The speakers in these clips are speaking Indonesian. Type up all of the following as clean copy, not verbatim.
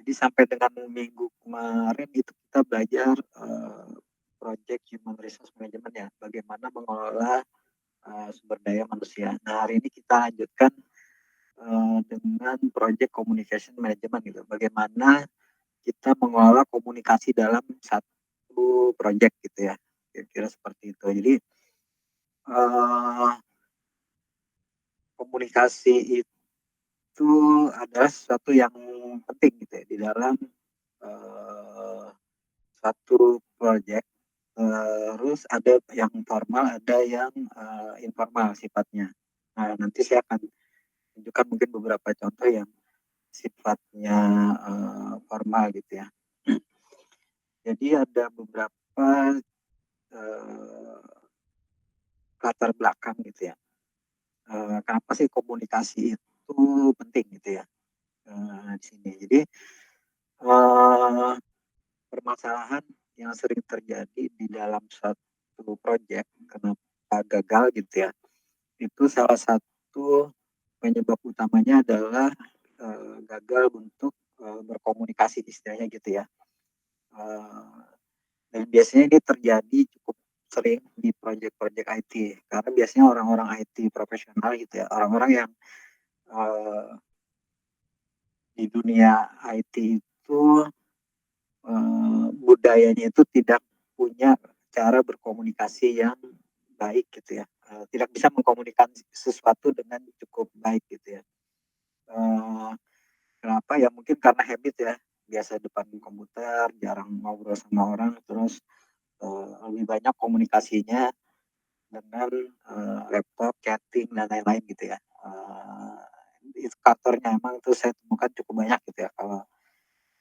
Jadi sampai dengan minggu kemarin itu kita belajar, project human resource management ya, bagaimana mengelola, sumber daya manusia. Nah, hari ini kita lanjutkan, dengan project communication management gitu, bagaimana kita mengelola komunikasi dalam satu project gitu ya, kira-kira seperti itu. Jadi, eee, komunikasi itu adalah sesuatu yang penting gitu ya di dalam, eee, suatu project. Terus ada yang formal, ada yang, informal sifatnya. Nah, nanti saya akan tunjukkan mungkin beberapa contoh yang sifatnya, formal gitu ya. Jadi ada beberapa, eee, latar belakang gitu ya, kenapa sih komunikasi itu penting gitu ya, di sini. Jadi, eee, permasalahan yang sering terjadi di dalam suatu project kenapa gagal gitu ya, itu salah satu penyebab utamanya adalah, gagal untuk, berkomunikasi istilahnya gitu ya. Eee, dan biasanya ini terjadi cukup sering di project-project IT, karena biasanya orang-orang IT profesional gitu ya, orang-orang yang, eee, di dunia IT itu, budayanya itu tidak punya cara berkomunikasi yang baik gitu ya, tidak bisa mengkomunikasi sesuatu dengan cukup baik gitu ya. Eee Kenapa? Ya mungkin karena habit ya, biasa depan komputer, jarang ngobrol sama orang, terus, lebih banyak komunikasinya dengan, laptop, chatting, dan lain-lain gitu ya. Itu faktornya emang itu saya temukan cukup banyak gitu ya, kalau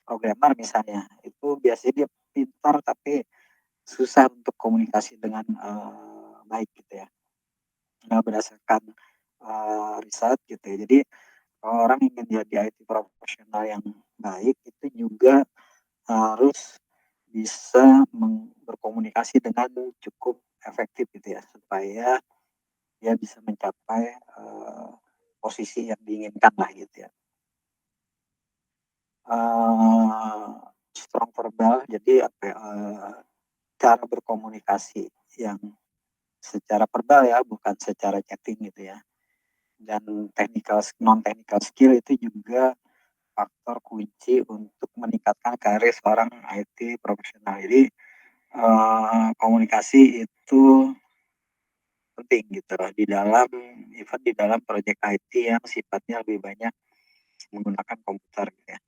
programmer misalnya, itu biasanya dia pintar tapi susah untuk komunikasi dengan, baik gitu ya. Nah, berdasarkan, riset gitu ya, jadi kalau orang ingin jadi IT profesional yang baik, itu juga harus bisa berkomunikasi dengan cukup efektif gitu ya, supaya dia bisa mencapai, posisi yang diinginkan lah gitu ya. Eee, Strong verbal jadi apa ya, cara berkomunikasi yang secara verbal ya, bukan secara chatting gitu ya. Dan non technical skill itu juga faktor kunci untuk meningkatkan karir seorang IT profesional. Jadi, komunikasi itu penting gitu loh di dalam even di dalam project IT yang sifatnya lebih banyak menggunakan komputer gitu ya.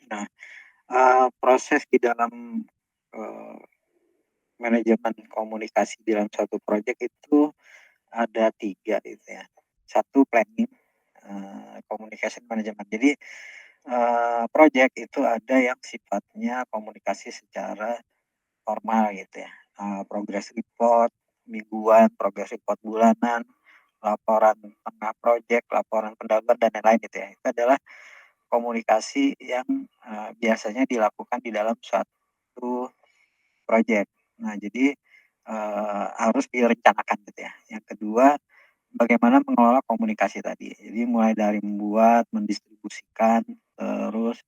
Nah, proses di dalam, eee, manajemen komunikasi di dalam suatu project itu ada 3 gitu ya. Satu planning, communication management. Jadi, project itu ada yang sifatnya komunikasi secara formal gitu ya, progress report mingguan, progress report bulanan, laporan tengah project, laporan pendahuluan, dan lain-lain gitu ya. Itu adalah komunikasi yang, biasanya dilakukan di dalam suatu project. Nah, jadi, harus direncanakan gitu ya. Yang kedua, bagaimana mengelola komunikasi tadi. Jadi mulai dari membuat, mendistribusikan, terus,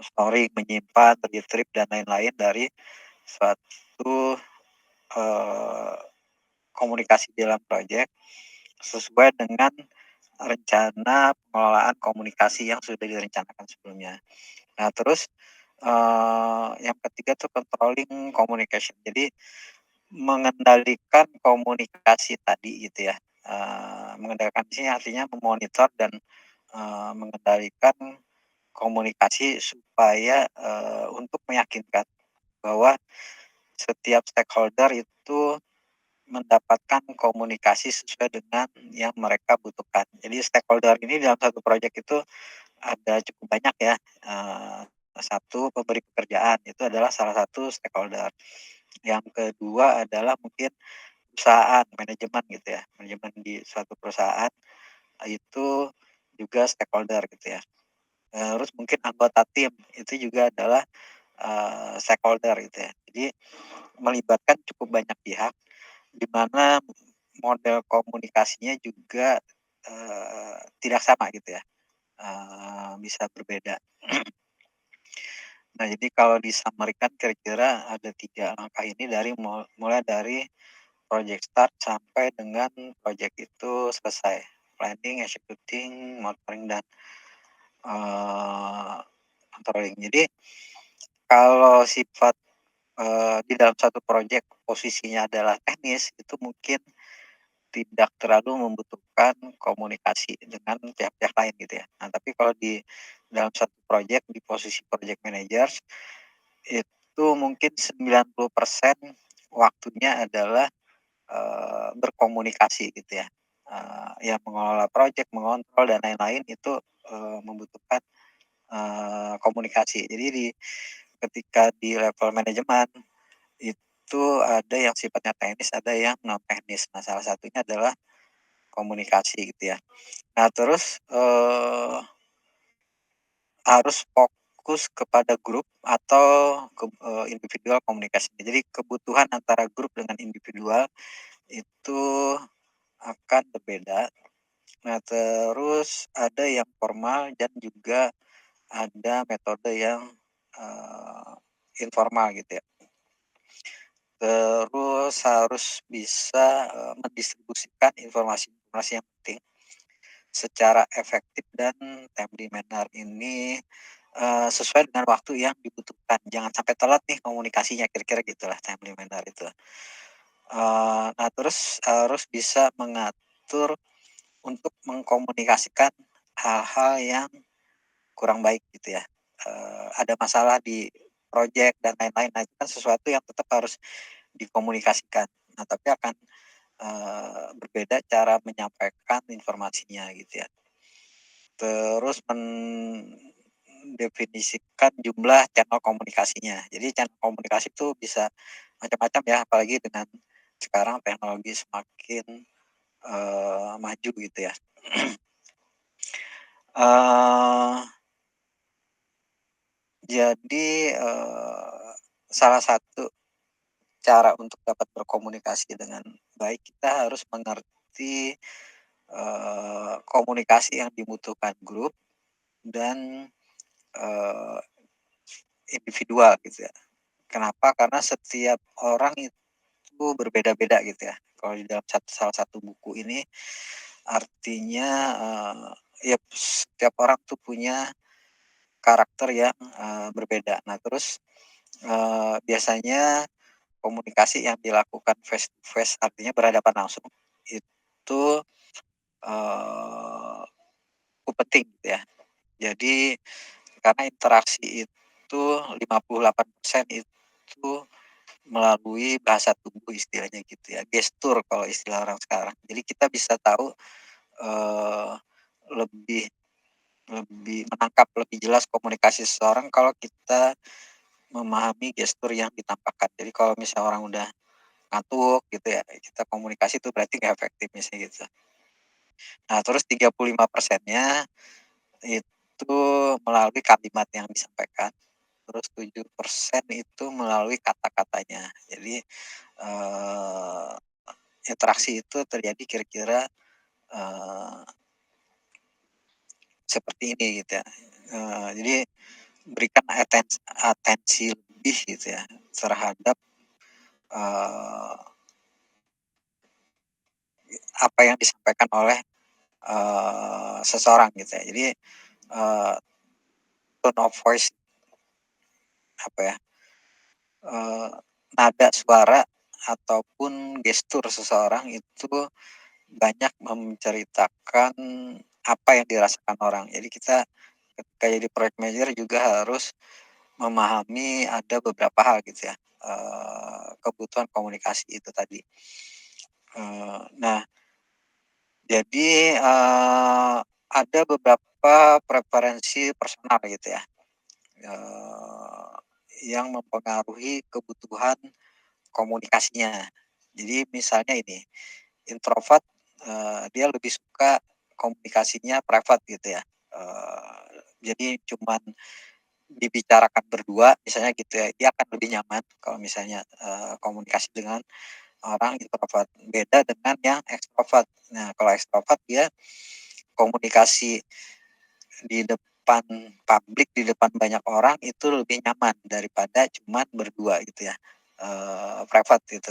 storing, menyimpan, retrieve, dan lain-lain dari suatu, eee, komunikasi dalam project sesuai dengan rencana pengelolaan komunikasi yang sudah direncanakan sebelumnya. Nah, terus, yang ketiga tuh controlling communication. Jadi mengendalikan komunikasi tadi gitu ya, mengendalikan di sini artinya memonitor dan, mengendalikan komunikasi supaya, untuk meyakinkan bahwa setiap stakeholder itu mendapatkan komunikasi sesuai dengan yang mereka butuhkan. Jadi stakeholder ini dalam satu proyek itu ada cukup banyak ya, satu pemberi pekerjaan itu adalah salah satu stakeholder. Yang kedua adalah mungkin perusahaan, manajemen gitu ya, manajemen di suatu perusahaan, itu juga stakeholder gitu ya. Terus mungkin anggota tim itu juga adalah, stakeholder gitu ya. Jadi melibatkan cukup banyak pihak, di mana model komunikasinya juga, tidak sama gitu ya, bisa berbeda. Nah, jadi kalau di-summary-kan kira-kira ada 3 langkah ini mulai dari project start sampai dengan project itu selesai. Planning, executing, monitoring, dan controlling. Jadi kalau sifat, di dalam satu project posisinya adalah teknis, itu mungkin tidak terlalu membutuhkan komunikasi dengan pihak-pihak lain gitu ya. Nah, tapi kalau di dalam satu project di posisi project manager, itu mungkin 90% waktunya adalah, berkomunikasi gitu ya. Ya mengelola project, mengontrol dan lain-lain itu, membutuhkan, komunikasi. Jadi ketika di level manajemen, itu ada yang sifatnya teknis, ada yang non teknis. Nah, salah satunya adalah komunikasi gitu ya. Nah, terus, harus fokus kepada grup atau individual komunikasi. Jadi kebutuhan antara grup dengan individual itu akan berbeda. Nah, terus ada yang formal dan juga ada metode yang, informal gitu ya. Terus harus bisa, mendistribusikan informasi-informasi yang penting secara efektif dan timely manner ini, sesuai dengan waktu yang dibutuhkan. Jangan sampai telat nih komunikasinya, kira-kira gitulah timely manner itu. Nah, terus harus bisa mengatur untuk mengkomunikasikan hal-hal yang kurang baik gitu ya. Ada masalah di project dan lain-lain. Nah, itu kan sesuatu yang tetap harus dikomunikasikan. Nah, tapi akan, berbeda cara menyampaikan informasinya gitu ya. Terus mendefinisikan jumlah channel komunikasinya. Jadi channel komunikasi itu bisa macam-macam ya, apalagi dengan sekarang teknologi semakin, maju gitu ya. Eee, jadi, salah satu cara untuk dapat berkomunikasi dengan baik, kita harus mengerti, komunikasi yang dibutuhkan grup dan, eee, individual gitu ya. Kenapa? Karena setiap orang itu berbeda-beda gitu ya. Kalau di dalam salah satu buku ini artinya, ya setiap orang tuh punya karakter yang, berbeda. Nah, terus, biasanya komunikasi yang dilakukan face to face, artinya berhadapan langsung, itu, eee, cukup penting gitu ya. Jadi karena interaksi itu 58% itu melalui bahasa tubuh istilahnya gitu ya, gestur kalau istilah orang sekarang. Jadi kita bisa tahu, eee, lebih lebih menangkap lebih jelas komunikasi seseorang kalau kita memahami gestur yang ditampakkan. Jadi kalau misalnya orang udah ngantuk gitu ya, kita komunikasi itu berarti nggak efektif misalnya gitu. Nah, terus 35%-nya itu melalui kalimat yang disampaikan, terus 7% itu melalui kata-katanya. Jadi, eee, interaksi itu terjadi kira-kira, eee, seperti ini gitu ya. Jadi berikan atensi lebih gitu ya terhadap, eee, apa yang disampaikan oleh, seseorang gitu ya. Jadi, eee, tone of voice, apa ya, eee, nada suara ataupun gestur seseorang itu banyak menceritakan apa yang dirasakan orang. Jadi kita ketika jadi project manager juga harus memahami ada beberapa hal gitu ya, kebutuhan komunikasi itu tadi. Nah, jadi, ada beberapa preferensi personal gitu ya, eee, yang mempengaruhi kebutuhan komunikasinya. Jadi misalnya ini, introvert, dia lebih suka komunikasinya private gitu ya, jadi cuman dibicarakan berdua misalnya gitu ya, dia akan lebih nyaman kalau misalnya, komunikasi dengan orang introvert. Beda dengan yang ekstrovert. Nah, kalau ekstrovert dia komunikasi di depan publik, di depan banyak orang itu lebih nyaman daripada cuman berdua gitu ya, private gitu.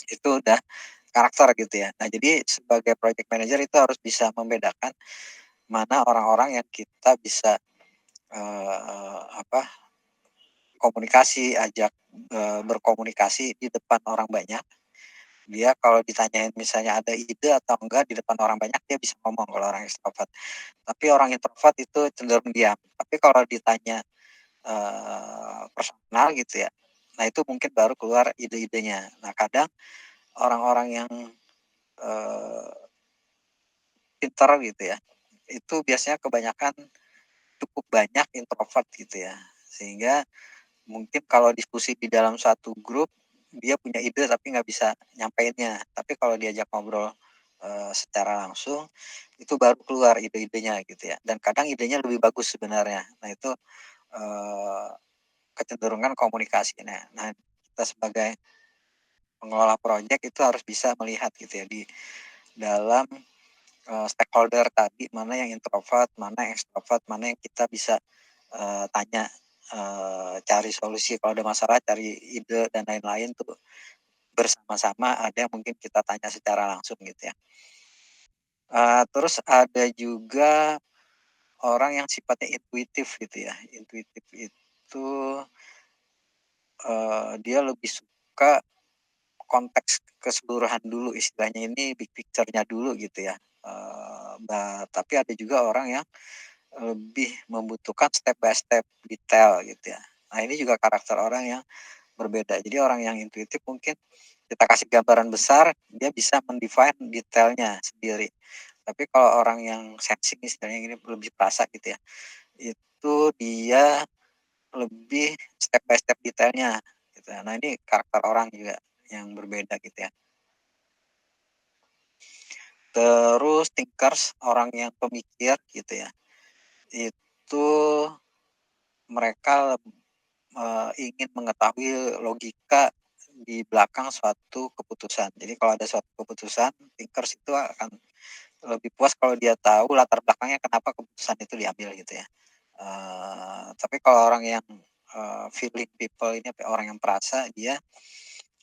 Itu udah karakter gitu ya. Nah, jadi sebagai project manager itu harus bisa membedakan mana orang-orang yang kita bisa, apa, berkomunikasi di depan orang banyak. Dia kalau ditanyain misalnya ada ide atau enggak di depan orang banyak, dia bisa ngomong kalau orang ekstrovert. Tapi orang introvert itu cenderung diam. Tapi kalau ditanya, personal gitu ya, nah itu mungkin baru keluar ide-idenya. Nah, kadang orang-orang yang, eee, pinter gitu ya, itu biasanya kebanyakan cukup banyak introvert gitu ya. Sehingga mungkin kalau diskusi di dalam satu grup, dia punya ide tapi nggak bisa nyampeinnya. Tapi kalau diajak ngobrol, secara langsung, itu baru keluar ide-idenya gitu ya, dan kadang idenya lebih bagus sebenarnya. Nah itu, eee, kecenderungan komunikasi. Nah, kita sebagai pengelola proyek itu harus bisa melihat gitu ya di dalam, stakeholder tadi, mana yang introvert, mana yang extrovert, mana yang kita bisa, tanya, cari solusi kalau ada masalah, cari ide dan lain-lain tuh bersama-sama, ada yang mungkin kita tanya secara langsung gitu ya. Terus ada juga orang yang sifatnya intuitif gitu ya. Intuitif itu, dia lebih suka konteks keseluruhan dulu, istilahnya ini big picture-nya dulu gitu ya. Tapi ada juga orang yang lebih membutuhkan step by step detail gitu ya. Nah, ini juga karakter orang yang berbeda. Jadi orang yang intuitif mungkin kita kasih gambaran besar, dia bisa mendefine detailnya sendiri. Tapi kalau orang yang sensing istilahnya ini lebih perasa gitu ya, itu dia lebih step by step detailnya gitu ya. Nah, ini karakter orang juga yang berbeda gitu ya. Terus thinkers, orang yang pemikir gitu ya, itu mereka ingin mengetahui logika di belakang suatu keputusan. Jadi kalau ada suatu keputusan, thinkers itu akan lebih puas kalau dia tahu latar belakangnya kenapa keputusan itu diambil gitu ya. Tapi kalau orang yang, feeling people ini, orang yang perasa, dia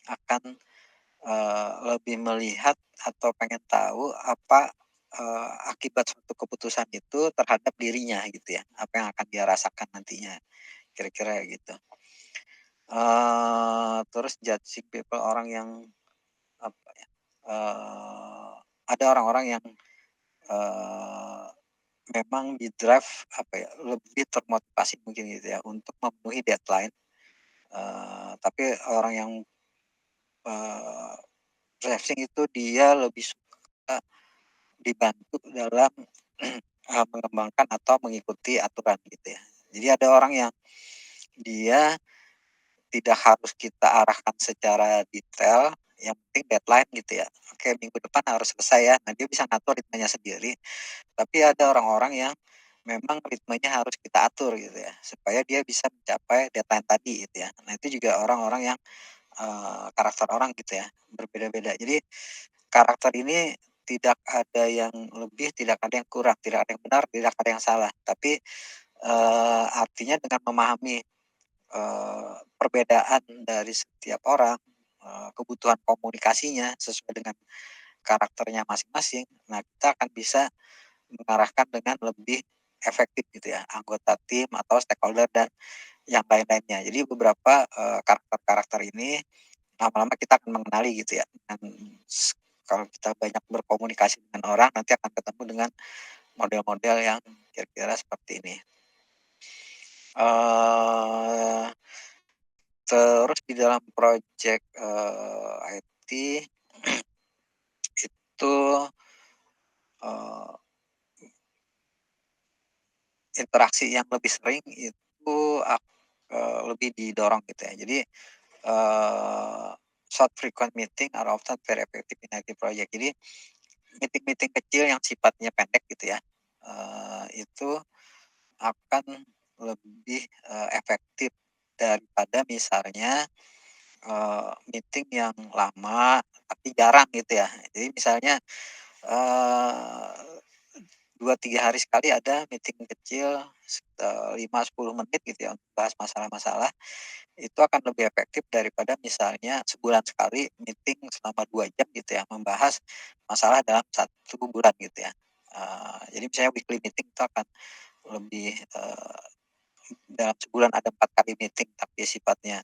akan, lebih melihat atau pengen tahu apa, akibat suatu keputusan itu terhadap dirinya gitu ya, apa yang akan dia rasakan nantinya, kira-kira gitu. Terus judging people, orang yang apa ya, ada orang-orang yang, eee, memang di-drive apa ya, lebih termotivasi mungkin gitu ya untuk memenuhi deadline, tapi orang yang, eee, driving itu dia lebih suka dibantu dalam, mengembangkan atau mengikuti aturan gitu ya. Jadi ada orang yang dia tidak harus kita arahkan secara detail, yang penting deadline gitu ya. Oke, minggu depan harus selesai ya. Nah, dia bisa ngatur ritmenya sendiri, tapi ada orang-orang yang memang ritmenya harus kita atur gitu ya, supaya dia bisa mencapai deadline tadi gitu ya. Nah, itu juga orang-orang yang, karakter orang gitu ya, berbeda-beda. Jadi karakter ini tidak ada yang lebih, tidak ada yang kurang, tidak ada yang benar, tidak ada yang salah. Tapi, artinya dengan memahami, perbedaan dari setiap orang, kebutuhan komunikasinya sesuai dengan karakternya masing-masing, nah kita akan bisa mengarahkan dengan lebih efektif gitu ya, anggota tim atau stakeholder dan yang lain-lainnya. Jadi beberapa, karakter-karakter ini lama-lama kita akan mengenali gitu ya, dan kalau kita banyak berkomunikasi dengan orang, nanti akan ketemu dengan model-model yang kira-kira seperti ini. Eee, Terus di dalam project, IT itu, eee, interaksi yang lebih sering itu lebih didorong gitu ya. Jadi, eee, short frequent meeting are often very effective in IT project. Jadi meeting-meeting kecil yang sifatnya pendek gitu ya, itu akan lebih, efektif daripada misalnya, meeting yang lama tapi jarang gitu ya. Jadi misalnya, eee, 2-3 hari sekali ada meeting kecil 5-10 menit gitu ya, untuk bahas masalah-masalah, itu akan lebih efektif daripada misalnya sebulan sekali meeting selama 2 jam gitu ya, membahas masalah dalam 1 bulan gitu ya. Jadi misalnya weekly meeting itu akan lebih, dalam sebulan ada 4 kali meeting tapi sifatnya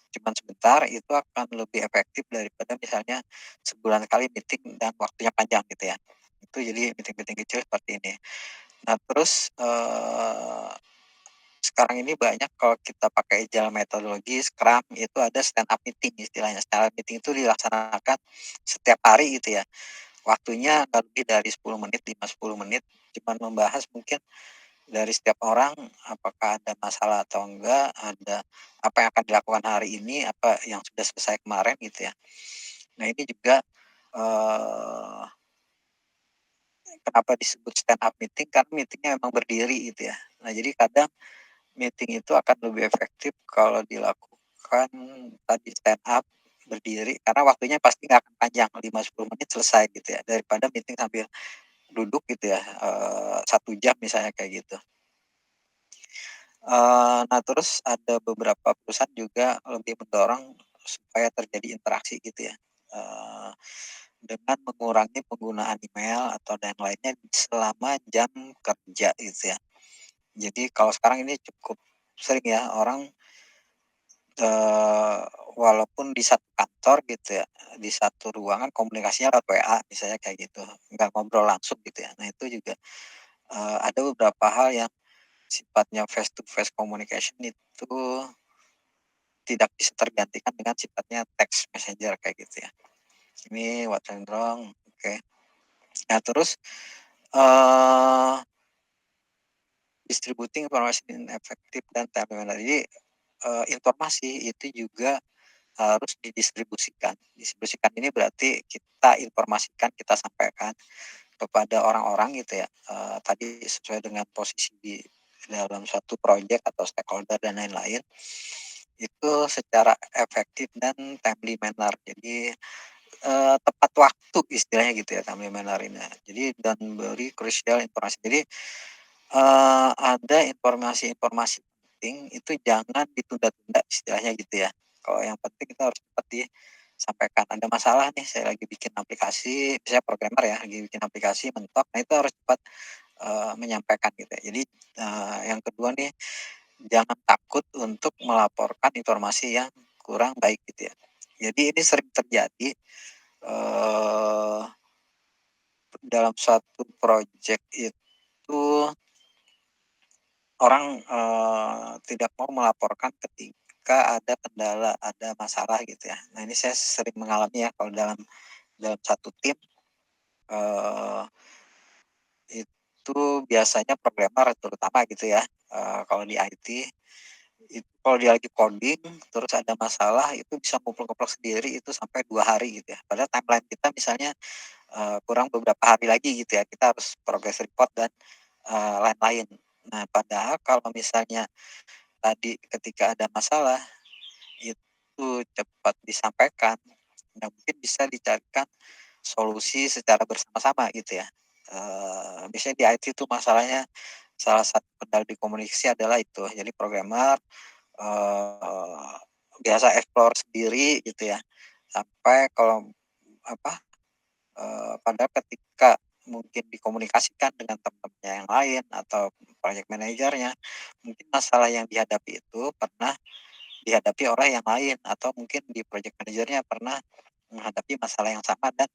cuman sebentar, itu akan lebih efektif daripada misalnya sebulan sekali meeting dan waktunya panjang gitu ya. Itu jadi meeting-meeting kecil seperti ini. Nah terus, sekarang ini banyak kalau kita pakai agile metodologi Scrum itu ada stand up meeting istilahnya. Stand up meeting itu dilaksanakan setiap hari gitu ya. Waktunya nggak lebih dari 10 menit, 5-10 menit, cuman membahas mungkin dari setiap orang apakah ada masalah atau enggak, ada apa yang akan dilakukan hari ini, apa yang sudah selesai kemarin gitu ya. Nah ini juga, eee, kenapa disebut stand up meeting, karena meeting-nya memang berdiri gitu ya. Nah jadi kadang meeting itu akan lebih efektif kalau dilakukan tadi stand up, berdiri, karena waktunya pasti nggak akan panjang, 5-10 menit selesai gitu ya, daripada meeting sambil duduk gitu ya, 1 jam misalnya kayak gitu. Nah terus ada beberapa perusahaan juga lebih mendorong supaya terjadi interaksi gitu ya, dengan mengurangi penggunaan email atau dan lainnya selama jam kerja gitu ya. Jadi kalau sekarang ini cukup sering ya orang, eee, walaupun di satu kantor gitu ya, di satu ruangan komunikasinya lewat WA misalnya kayak gitu, nggak ngobrol langsung gitu ya. Nah itu juga, ada beberapa hal yang sifatnya face to face communication itu tidak bisa tergantikan dengan sifatnya text messenger kayak gitu ya. Ini what went wrong, oke. Nah terus, eee, distributing information in effective dan timely manner. Jadi, informasi itu juga harus didistribusikan. Distribusikan ini berarti kita informasikan, kita sampaikan kepada orang-orang gitu ya, tadi sesuai dengan posisi di dalam suatu proyek atau stakeholder dan lain-lain, itu secara efektif dan timely manner. Jadi, tepat waktu istilahnya gitu ya timely manner ini. Jadi dan beri crucial informasi. Jadi, ada informasi-informasi penting itu jangan ditunda-tunda istilahnya gitu ya. Kalau yang penting itu harus cepat disampaikan. Ada masalah nih, saya lagi bikin aplikasi, saya programmer ya, lagi bikin aplikasi mentok, nah itu harus cepat, menyampaikan gitu ya. Jadi, yang kedua nih, jangan takut untuk melaporkan informasi yang kurang baik gitu ya. Jadi ini sering terjadi, eee, dalam suatu project itu orang, tidak mau melaporkan ketika ada kendala, ada masalah gitu ya. Nah ini saya sering mengalami ya kalau dalam dalam satu tim, eee, itu biasanya programmer terutama gitu ya, kalau di IT, itu kalau dia lagi coding, terus ada masalah itu bisa ngumpul-ngumpul sendiri itu sampai 2 hari gitu ya. Padahal timeline kita misalnya, kurang beberapa hari lagi gitu ya, kita harus progress report dan, lain-lain. Nah padahal kalau misalnya tadi ketika ada masalah, itu cepat disampaikan, nah mungkin bisa dicarikan solusi secara bersama-sama gitu ya. Biasanya di IT itu masalahnya salah satu kendala di komunikasi adalah itu, jadi programmer, eee, biasa explore sendiri gitu ya, sampai kalau apa, padahal ketika mungkin dikomunikasikan dengan teman-temannya yang lain atau project manajernya, mungkin masalah yang dihadapi itu pernah dihadapi orang yang lain atau mungkin di project manajernya pernah menghadapi masalah yang sama dan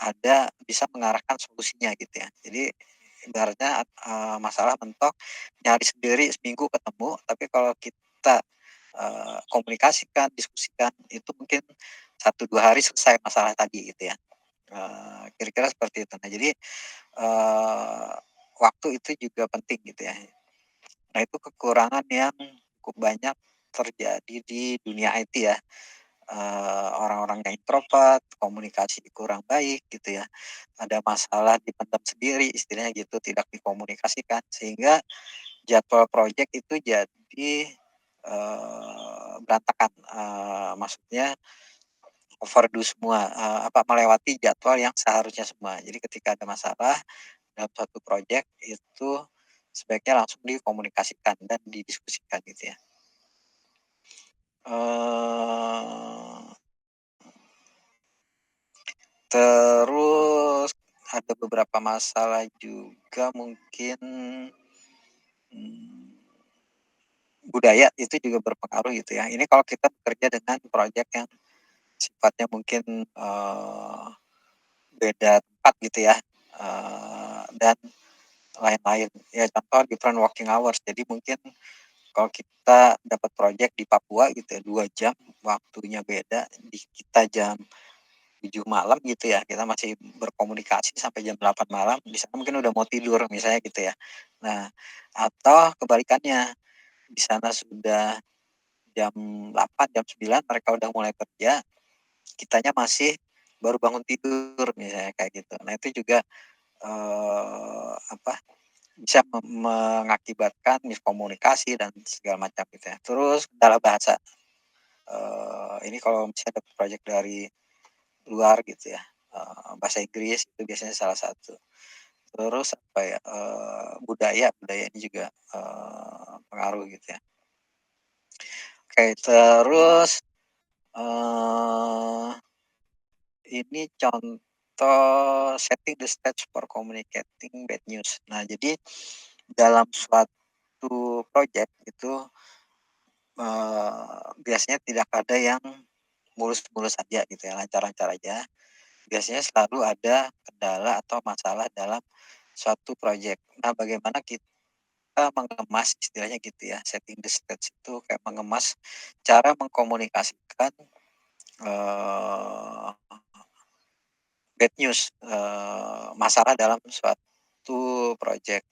ada bisa mengarahkan solusinya gitu ya. Jadi ibaratnya, masalah mentok nyari sendiri seminggu ketemu, tapi kalau kita, komunikasikan, diskusikan itu mungkin 1-2 hari selesai masalah tadi gitu ya. Kira-kira seperti itu. Nah jadi, eee, waktu itu juga penting gitu ya. Nah itu kekurangan yang cukup banyak terjadi di dunia IT ya, orang-orang yang introvert, komunikasi kurang baik gitu ya, ada masalah dipendam sendiri istilahnya gitu, tidak dikomunikasikan sehingga jadwal project itu jadi, berantakan, maksudnya overdo semua, melewati jadwal yang seharusnya semua. Jadi ketika ada masalah, dalam suatu proyek itu sebaiknya langsung dikomunikasikan dan didiskusikan gitu ya. Eee, Terus ada beberapa masalah juga mungkin, mmm, budaya itu juga berpengaruh gitu ya. Ini kalau kita bekerja dengan proyek yang sifatnya mungkin, beda tempat gitu ya, dan lain-lain. Ya contoh different working hours. Jadi mungkin kalau kita dapat proyek di Papua gitu ya, 2 jam waktunya beda, di kita jam 7 malam gitu ya, kita masih berkomunikasi sampai jam 8 malam, di sana mungkin udah mau tidur misalnya gitu ya. Nah, atau kebalikannya, di sana sudah jam 8 jam 9 mereka udah mulai kerja, kitanya masih baru bangun tidur misalnya kayak gitu. Nah itu juga, apa, bisa mengakibatkan miskomunikasi dan segala macam gitu ya. Terus kendala bahasa, ini kalau misalnya dapat proyek dari luar gitu ya, bahasa Inggris itu biasanya salah satu. Terus apa ya, budaya ini juga, pengaruh gitu ya. Oke terus, eee, ini contoh setting the stage for communicating bad news. Nah jadi dalam suatu project itu, biasanya tidak ada yang mulus-mulus saja gitu ya, lancar-lancar aja. Biasanya selalu ada kendala atau masalah dalam suatu proyek. Nah, bagaimana kita mengemas istilahnya gitu ya, setting the stage itu kayak mengemas cara mengkomunikasikan, eee, bad news, masalah dalam suatu proyek.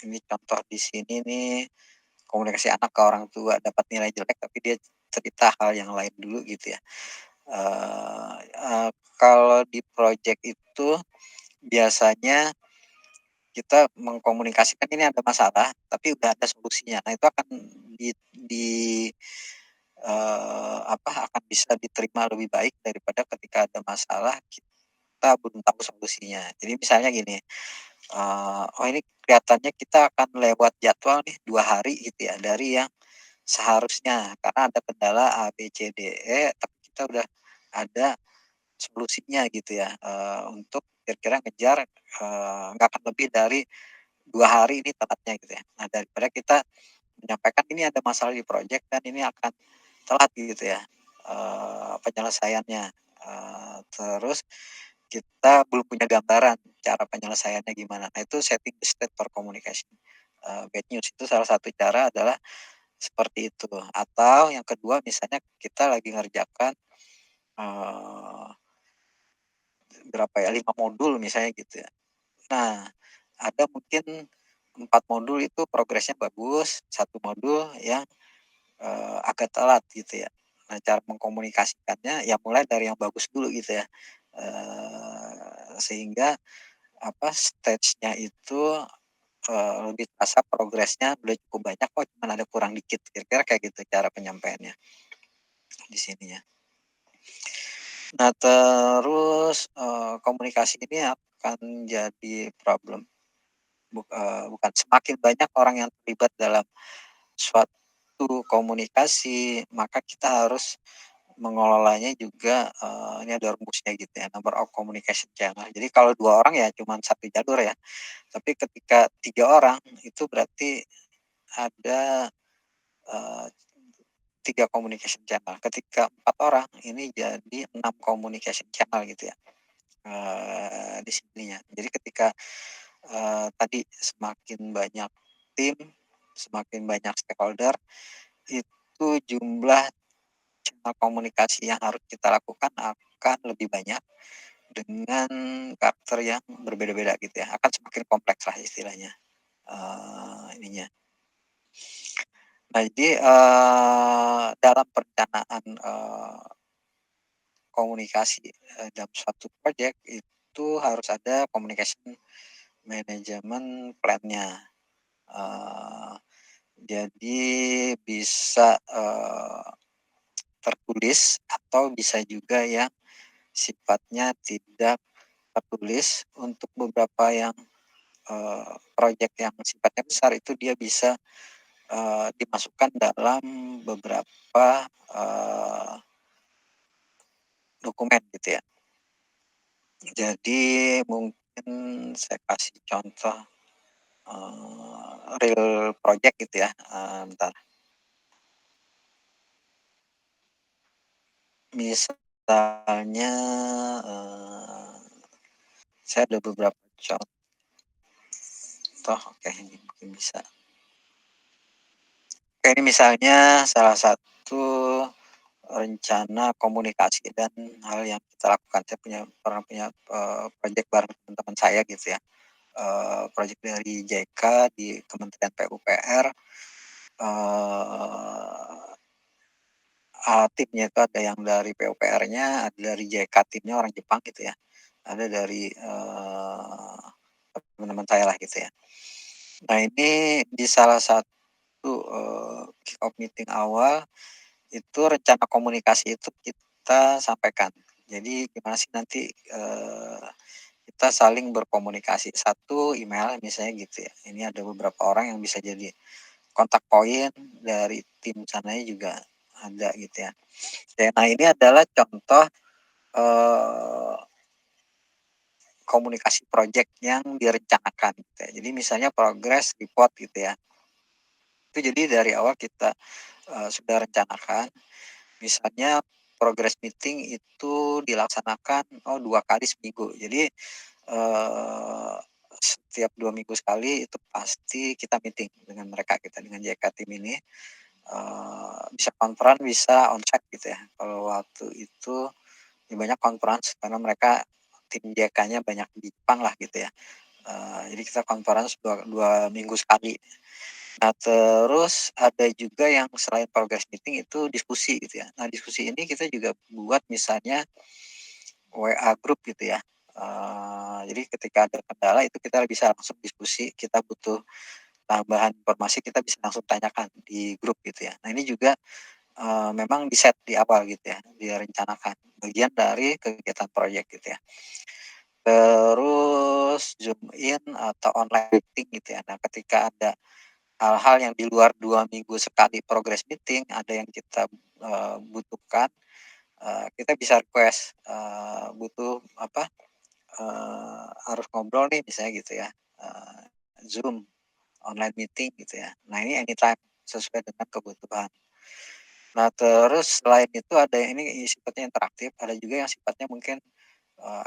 Ini contoh di sini nih, komunikasi anak ke orang tua dapat nilai jelek tapi dia cerita hal yang lain dulu gitu ya. Eee eee, Kalau di project itu biasanya kita mengkomunikasikan ini ada masalah, tapi udah ada solusinya. Nah, itu akan di akan bisa diterima lebih baik daripada ketika ada masalah kita belum tahu solusinya. Jadi misalnya gini, oh ini kelihatannya kita akan lewat jadwal nih 2 hari gitu ya, dari yang seharusnya karena ada kendala A, B, C, D, E, tapi kita udah ada solusinya gitu ya, untuk kira-kira ngejar, nggak akan lebih dari 2 hari ini telatnya gitu ya. Nah daripada kita menyampaikan ini ada masalah di project dan ini akan telat gitu ya, penyelesaiannya, terus kita belum punya gambaran cara penyelesaiannya gimana. Nah itu setting the stage for communication, bad news itu salah satu cara adalah seperti itu. Atau yang kedua misalnya kita lagi ngerjakan, eee, berapa ya, 5 modul misalnya gitu ya. Nah, ada mungkin 4 modul itu progresnya bagus, satu modul yang, agak telat gitu ya. Nah, cara mengkomunikasikannya ya mulai dari yang bagus dulu gitu ya, sehingga stage-nya itu, lebih terasa progresnya udah cukup banyak kok, cuman ada kurang dikit, kira-kira kayak gitu cara penyampaiannya di sini ya. Nah terus, komunikasi ini akan jadi problem, bukan semakin banyak orang yang terlibat dalam suatu komunikasi, maka kita harus mengelolanya juga, ini ada rumusnya gitu ya, number of communication channel. Jadi kalau 2 orang ya cuman satu jalur ya, tapi ketika 3 orang itu berarti ada, eee, 3 communication channel. Ketika 4 orang ini jadi 6 communication channel gitu ya, di sininya. Jadi ketika, tadi semakin banyak tim, semakin banyak stakeholder, itu jumlah channel komunikasi yang harus kita lakukan akan lebih banyak dengan karakter yang berbeda-beda gitu ya, akan semakin kompleks lah istilahnya, ininya. Nah jadi, dalam perencanaan, komunikasi, dalam suatu project itu harus ada communication management plan-nya, eee, jadi bisa, tertulis atau bisa juga yang sifatnya tidak tertulis. Untuk beberapa yang proyek yang sifatnya besar itu dia bisa dimasukkan dalam beberapa dokumen gitu ya. Jadi mungkin saya kasih contoh real project gitu ya. Bentar. Misalnya saya ada beberapa contoh, oke ini mungkin bisa. Oke, ini misalnya salah satu rencana komunikasi dan hal yang kita lakukan. Saya pernah punya proyek bareng teman-teman saya gitu ya. Proyek dari JK di Kementerian PUPR. Timnya itu ada yang dari PUPR-nya, ada dari JK timnya orang Jepang gitu ya. Ada dari teman-teman saya lah gitu ya. Nah ini di salah satu kick off meeting awal itu rencana komunikasi itu kita sampaikan. Jadi gimana sih nanti kita saling berkomunikasi. Satu email misalnya gitu ya. Ini ada beberapa orang yang bisa jadi kontak poin dari tim sananya juga ada gitu ya. Nah ini adalah contoh komunikasi project yang direncanakan gitu ya. Jadi misalnya progress report gitu ya. Itu jadi dari awal kita sudah rencanakan. Misalnya progress meeting itu dilaksanakan 2 kali seminggu. Jadi setiap 2 minggu sekali itu pasti kita meeting dengan mereka, kita dengan JK tim ini. Bisa konferan, bisa onsite gitu ya. Kalau waktu itu banyak conference karena mereka tim JK-nya banyak di Jepang lah gitu ya. Jadi kita conference 2 minggu sekali. Nah terus ada juga yang selain progress meeting itu diskusi gitu ya. Nah diskusi ini kita juga buat misalnya WA group gitu ya. Jadi ketika ada kendala itu kita bisa langsung diskusi, kita butuh tambahan informasi kita bisa langsung tanyakan di grup gitu ya. Nah ini juga memang di-set di awal gitu ya, direncanakan bagian dari kegiatan proyek gitu ya. Terus Zoom in atau online meeting gitu ya. Nah ketika ada hal-hal yang di luar 2 minggu sekali progress meeting, ada yang kita butuhkan, kita bisa request butuh apa, harus ngobrol nih misalnya gitu ya, Zoom, online meeting gitu ya. Nah ini anytime sesuai dengan kebutuhan. Nah terus selain itu ada yang ini sifatnya interaktif, ada juga yang sifatnya mungkin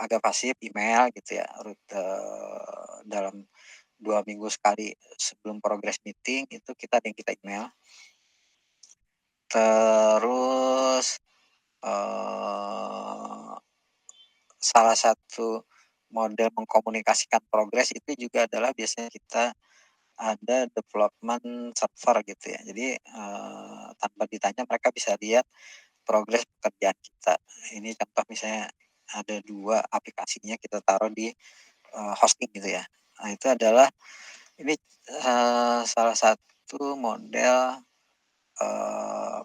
agak pasif, email gitu ya, dalam 2 minggu sekali sebelum progress meeting itu kita email. Terus salah satu model mengkomunikasikan progres itu juga adalah biasanya kita ada development server gitu ya. Jadi tanpa ditanya mereka bisa lihat progres pekerjaan kita. Ini contoh misalnya ada 2 aplikasinya kita taruh di hosting gitu ya. Nah itu adalah ini salah satu model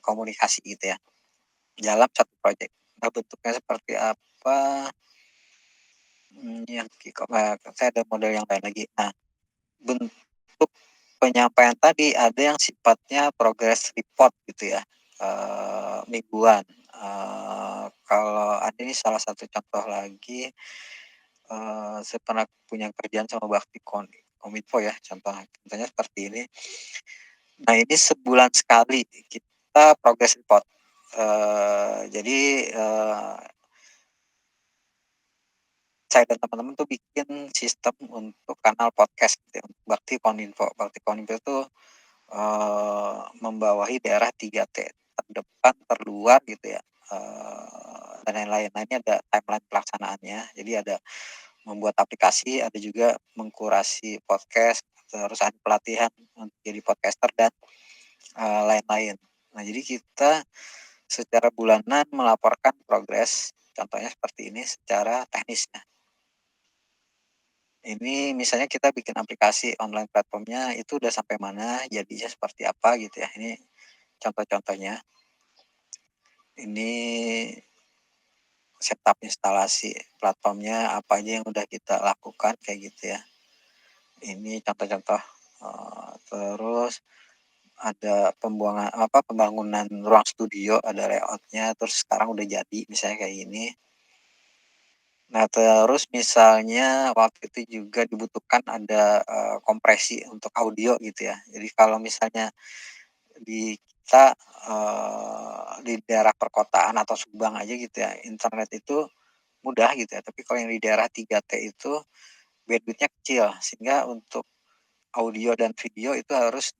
komunikasi gitu ya dalam satu project. Nah bentuknya seperti apa? Yang saya ada model yang lain lagi. Nah bentuk penyampaian tadi ada yang sifatnya progress report gitu ya, mingguan. Kalau ada ini salah satu contoh lagi, saya pernah punya kerjaan sama Kominfo ya, contohnya seperti ini. Nah ini sebulan sekali kita progress report. Jadi saya dan teman-teman tuh bikin sistem untuk kanal podcast gitu ya, untuk Bakti Kominfo. Bakti Kominfo itu membawahi daerah 3T, terdepan, terluar gitu ya, dan lain-lain. Nah ini ada timeline pelaksanaannya. Jadi ada membuat aplikasi, ada juga mengkurasi podcast, terus ada pelatihan untuk jadi podcaster dan lain-lain. Nah jadi kita secara bulanan melaporkan progres, contohnya seperti ini secara teknis. Ini misalnya kita bikin aplikasi online platformnya itu udah sampai mana, jadinya seperti apa gitu ya. Ini contoh-contohnya. Ini setup instalasi platformnya, apa aja yang udah kita lakukan kayak gitu ya. Ini contoh-contoh, terus ada pembangunan ruang studio, ada layout-nya, terus sekarang udah jadi misalnya kayak gini. Nah, terus misalnya waktu itu juga dibutuhkan ada, kompresi untuk audio gitu ya. Jadi kalau misalnya di kita, di daerah perkotaan atau Subang aja gitu ya, internet itu mudah gitu ya, tapi kalau yang di daerah 3T itu bandwidth-nya kecil, sehingga untuk audio dan video itu harus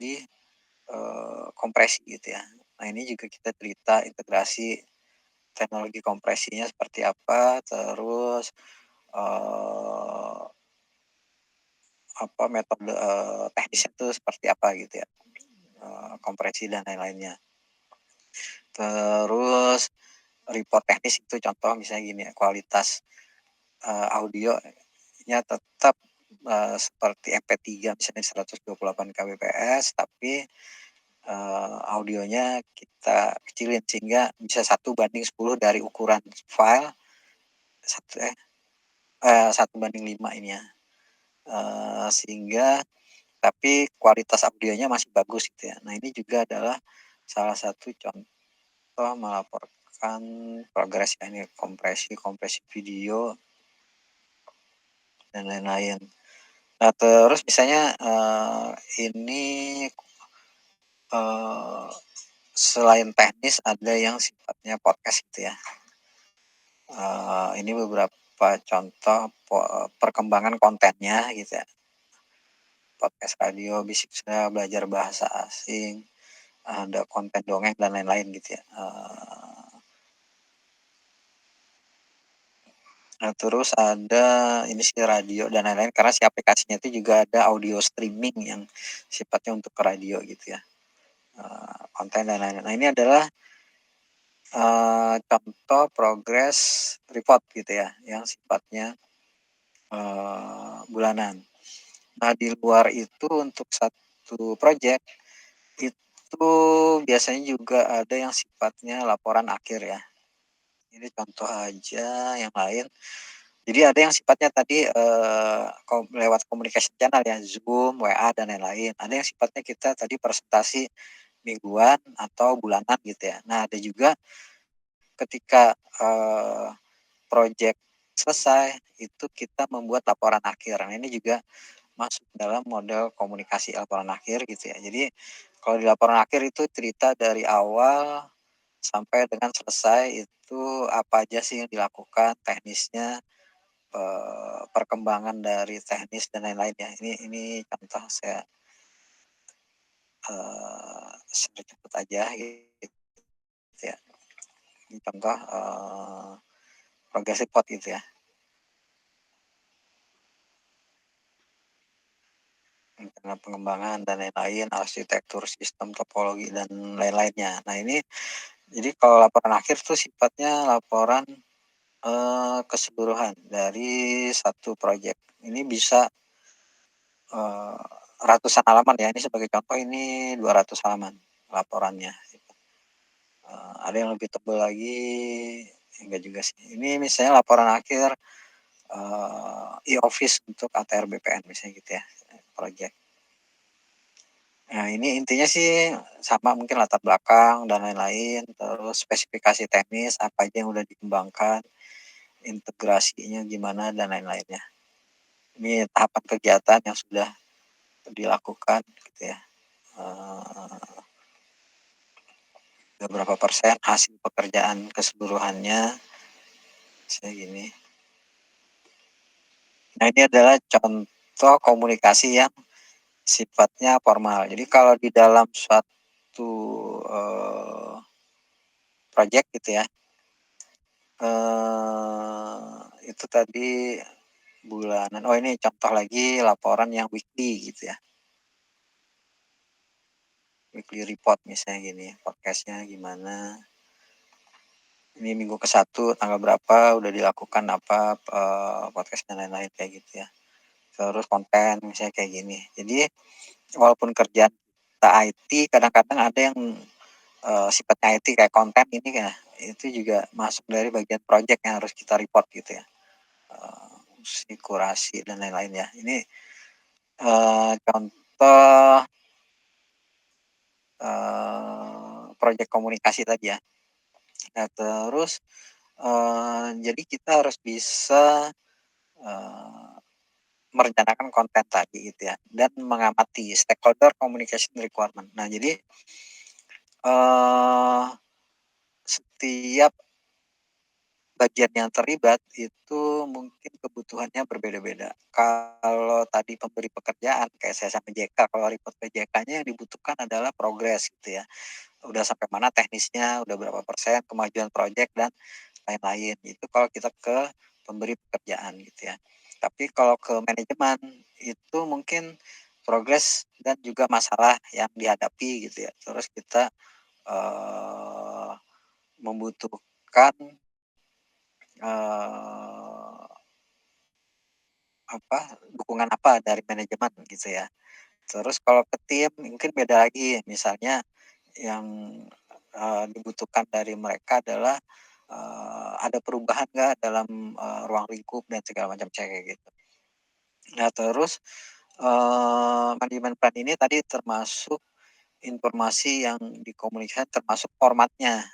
kompresi gitu ya. Nah, ini juga kita cerita integrasi teknologi kompresinya seperti apa, terus, eee, metode, teknisnya itu seperti apa gitu ya, kompresi dan lain-lainnya. Terus report teknis itu contoh misalnya gini ya, kualitas, audionya tetap, seperti MP3 misalnya 128 kbps, tapi, audionya kita kecilin sehingga bisa 1:10 dari ukuran file, satu 1:5 ini ya, sehingga tapi kualitas audionya masih bagus gitu ya. Nah, ini juga adalah salah satu contoh melaporkan progres ya, ini kompresi video dan lain-lain. Nah, terus misalnya, ini, eee, selain teknis ada yang sifatnya podcast gitu ya. Ini beberapa contoh perkembangan kontennya gitu ya. Podcast radio, Bisik belajar bahasa asing, ada konten dongeng dan lain-lain gitu ya. Nah, terus ada ini sih radio dan lain-lain karena si aplikasinya itu juga ada audio streaming yang sifatnya untuk ke radio gitu ya, konten dan lain-lain. Nah, ini adalah, contoh progres report gitu ya yang sifatnya, bulanan. Nah, di luar itu untuk satu project itu biasanya juga ada yang sifatnya laporan akhir ya. Ini contoh aja yang lain. Jadi ada yang sifatnya tadi, lewat communication channel ya, Zoom, WA, dan lain-lain. Ada yang sifatnya kita tadi presentasi mingguan atau bulanan gitu ya. Nah, ada juga ketika, project selesai, itu kita membuat laporan akhir. Nah, ini juga masuk dalam model komunikasi laporan akhir gitu ya. Jadi kalau di laporan akhir itu cerita dari awal sampai dengan selesai itu apa aja sih yang dilakukan, teknisnya, perkembangan dari teknis dan lain-lain ya. Ini contoh saya, share cepet aja gitu ya. Ini contoh, progressive code gitu ya, karena pengembangan dan lain-lain, arsitektur sistem, topologi dan lain-lainnya. Nah, ini jadi kalau laporan akhir tuh sifatnya laporan, keseluruhan dari satu proyek. Ini bisa, eee, ratusan halaman ya, ini sebagai contoh ini 200 halaman laporannya. Ada yang lebih tebal lagi, enggak juga sih. Ini misalnya laporan akhir, e-office untuk ATR BPN misalnya gitu ya, project. Nah, ini intinya sih sama mungkin latar belakang dan lain-lain, terus spesifikasi teknis apa aja yang udah dikembangkan, integrasinya gimana dan lain-lainnya. Ini tahapan kegiatan yang sudah dilakukan gitu ya, berapa persen hasil pekerjaan keseluruhannya, misalnya gini. Nah, ini adalah contoh komunikasi yang sifatnya formal. Jadi kalau di dalam suatu, project gitu ya, itu tadi bulanan, oh ini contoh lagi laporan yang weekly gitu ya, weekly report misalnya gini, forecast-nya gimana, ini minggu ke-1 tanggal berapa udah dilakukan apa, podcast dan lain-lain kayak gitu ya. Terus konten misalnya kayak gini. Jadi walaupun kerjaan kita IT kadang-kadang ada yang, sifatnya IT kayak konten ini ya, itu juga masuk dari bagian project yang harus kita report gitu ya. Fungsi kurasi dan lain-lain ya. Ini, contoh, project komunikasi tadi ya. Nah terus, jadi kita harus bisa, eee, merencanakan konten tadi gitu ya, dan mengamati stakeholder communication requirement. Nah jadi, eee, setiap bagian yang terlibat itu mungkin kebutuhannya berbeda-beda. Kalau tadi pemberi pekerjaan kayak saya sama JK, kalau report ke JK-nya yang dibutuhkan adalah progres gitu ya. Udah sampai mana teknisnya, udah berapa persen kemajuan proyek dan lain-lain. Itu kalau kita ke pemberi pekerjaan gitu ya. Tapi kalau ke manajemen itu mungkin progres dan juga masalah yang dihadapi gitu ya. Terus kita eh, membutuhkan eh, dukungan apa dari manajemen gitu ya. Terus kalau ke tim mungkin beda lagi, misalnya yang, dibutuhkan dari mereka adalah, ada perubahan nggak dalam, ruang lingkup dan segala macam kayak gitu. Nah terus, manajemen plan ini tadi termasuk informasi yang dikomunikasikan termasuk formatnya,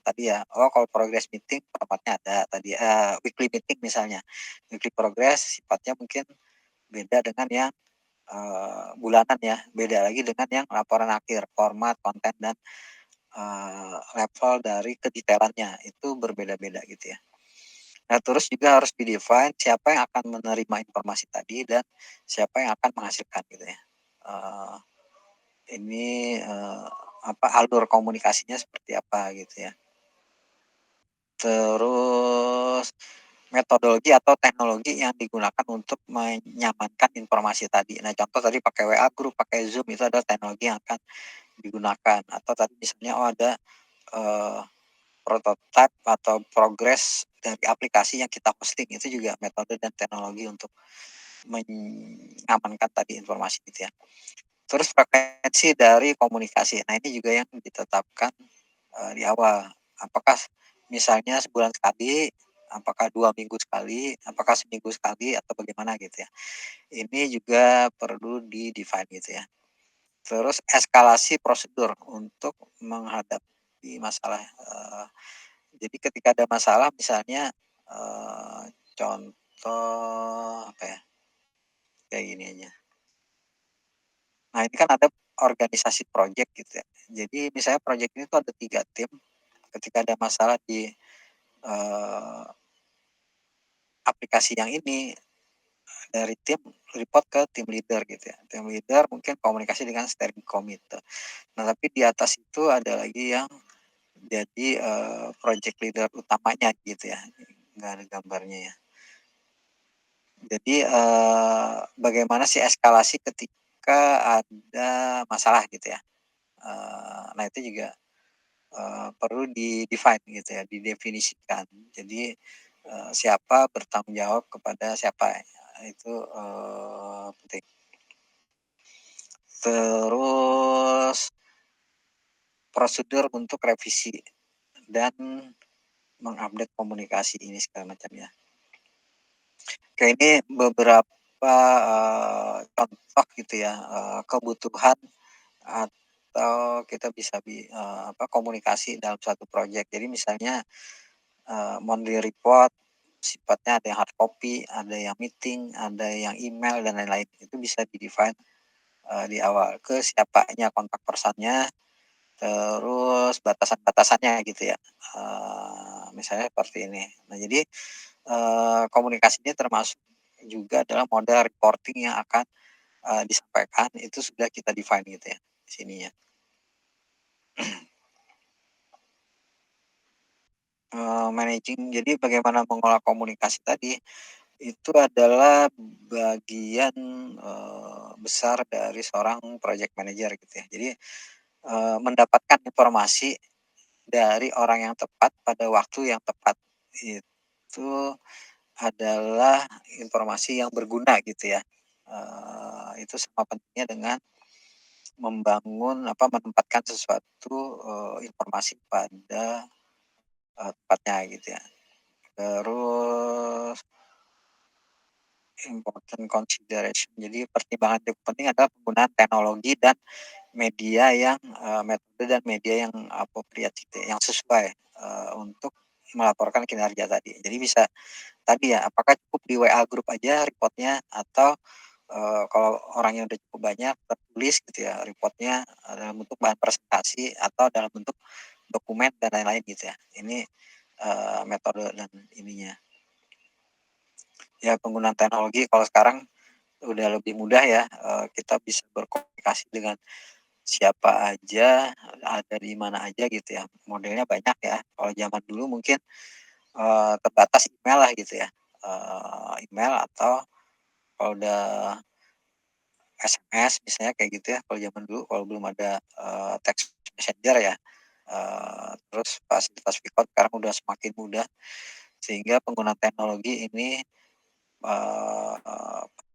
tadi ya, oh kalau progress meeting formatnya ada tadi, weekly meeting misalnya, weekly progress sifatnya mungkin beda dengan yang, bulanan ya, beda lagi dengan yang laporan akhir, format, konten, dan, level dari kedetailannya itu berbeda-beda gitu ya. Nah terus juga harus di-define siapa yang akan menerima informasi tadi dan siapa yang akan menghasilkan gitu ya. Eee, ini, alur komunikasinya seperti apa gitu ya. Terus metodologi atau teknologi yang digunakan untuk menyamankan informasi tadi. Nah contoh tadi pakai WA Group, pakai Zoom itu adalah teknologi yang akan digunakan atau tadi misalnya, ada, eee, prototipe atau progres dari aplikasi yang kita posting itu juga metode dan teknologi untuk mengamankan tadi informasi gitu ya. Terus frekuensi dari komunikasi. Nah ini juga yang ditetapkan, di awal. Apakah misalnya sebulan sekali, apakah 2 minggu sekali, apakah seminggu sekali atau bagaimana gitu ya. Ini juga perlu di-define gitu ya. Terus eskalasi prosedur untuk menghadapi masalah, jadi ketika ada masalah misalnya, contoh apa ya, kayak gini aja. Nah ini kan ada organisasi project gitu ya. Jadi misalnya project ini tuh ada 3 tim, ketika ada masalah di, eee, aplikasi yang ini, dari tim report ke tim leader gitu ya. Tim leader mungkin komunikasi dengan steering committee. Nah tapi di atas itu ada lagi yang jadi, project leader utamanya gitu ya, nggak ada gambarnya ya. Jadi, bagaimana sih eskalasi ketika ada masalah gitu ya. Nah itu juga, perlu di-define gitu ya, didefinisikan. Jadi, siapa bertanggung jawab kepada siapa, itu, penting. Terus prosedur untuk revisi dan mengupdate komunikasi ini segala macam ya. Oke ini beberapa, contoh gitu ya, kebutuhan atau kita bisa komunikasi dalam satu proyek. Jadi misalnya, monthly report sifatnya ada yang hard copy, ada yang meeting, ada yang email dan lain-lain. Itu bisa di-define, di awal, ke siapanya kontak personnya, terus batasan-batasannya gitu ya, misalnya seperti ini. Nah jadi, komunikasi ini termasuk juga adalah model reporting yang akan, disampaikan itu sudah kita define gitu ya, di sininya. Managing jadi bagaimana mengolah komunikasi tadi, itu adalah bagian, besar dari seorang project manager gitu ya. Jadi, mendapatkan informasi dari orang yang tepat pada waktu yang tepat, itu adalah informasi yang berguna gitu ya. Itu sama pentingnya dengan menempatkan sesuatu, informasi pada tepatnya gitu ya. Terus important consideration, jadi pertimbangan yang penting adalah penggunaan teknologi dan media yang, metode dan media yang appropriate gitu ya, yang sesuai, untuk melaporkan kinerja tadi. Jadi bisa tadi ya, apakah cukup di WA grup aja reportnya atau, kalau orangnya udah cukup banyak tertulis gitu ya reportnya, dalam bentuk bahan presentasi atau dalam bentuk dokumen dan lain-lain gitu ya. Ini, metode dan ininya. Ya penggunaan teknologi kalau sekarang udah lebih mudah ya, kita bisa berkomunikasi dengan siapa aja, ada di mana aja gitu ya, modelnya banyak ya. Kalau zaman dulu mungkin, terbatas email lah gitu ya, email atau kalau udah SMS misalnya kayak gitu ya, kalau zaman dulu kalau belum ada, text messenger ya, terus fasilitas Vicon sekarang udah semakin mudah, sehingga penggunaan teknologi ini,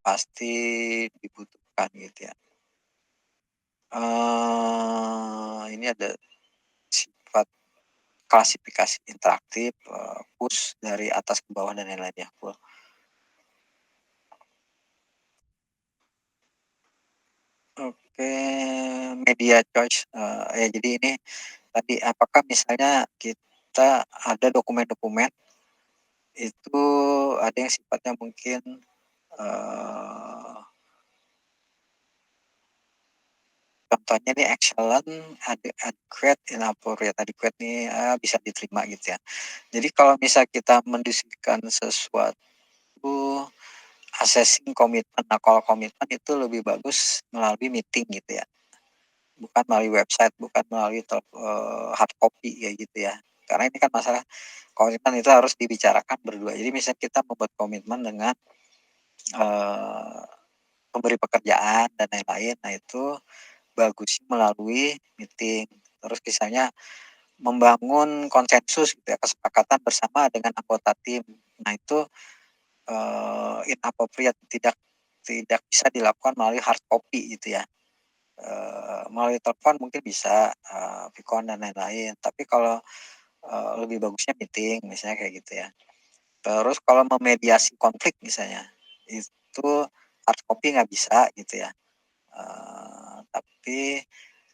pasti dibutuhkan gitu ya. Ini ada sifat klasifikasi interaktif, push dari atas ke bawah dan lain-lainnya, full. Oke, media choice, ya jadi ini tadi apakah misalnya kita ada dokumen-dokumen itu ada yang sifatnya mungkin, eee, contohnya nih excellent, adequate, inappropriate. Adequate nih, bisa diterima gitu ya. Jadi kalau misal kita mendiskusikan sesuatu, assessing komitmen. Nah, kalau komitmen itu lebih bagus melalui meeting gitu ya, bukan melalui website, bukan melalui hard copy kayak gitu ya. Karena ini kan masalah komitmen itu harus dibicarakan berdua. Jadi misalnya kita membuat komitmen dengan, eee, pemberi pekerjaan dan lain-lain, nah itu bagus melalui meeting. Terus misalnya membangun konsensus gitu ya, kesepakatan bersama dengan anggota tim. Nah itu, inappropriate, tidak tidak bisa dilakukan melalui hard copy gitu ya. Melalui telepon mungkin bisa, Vicon dan lain-lain, tapi kalau, lebih bagusnya meeting misalnya kayak gitu ya. Terus kalau memediasi konflik misalnya, itu hard copy nggak bisa gitu ya, tapi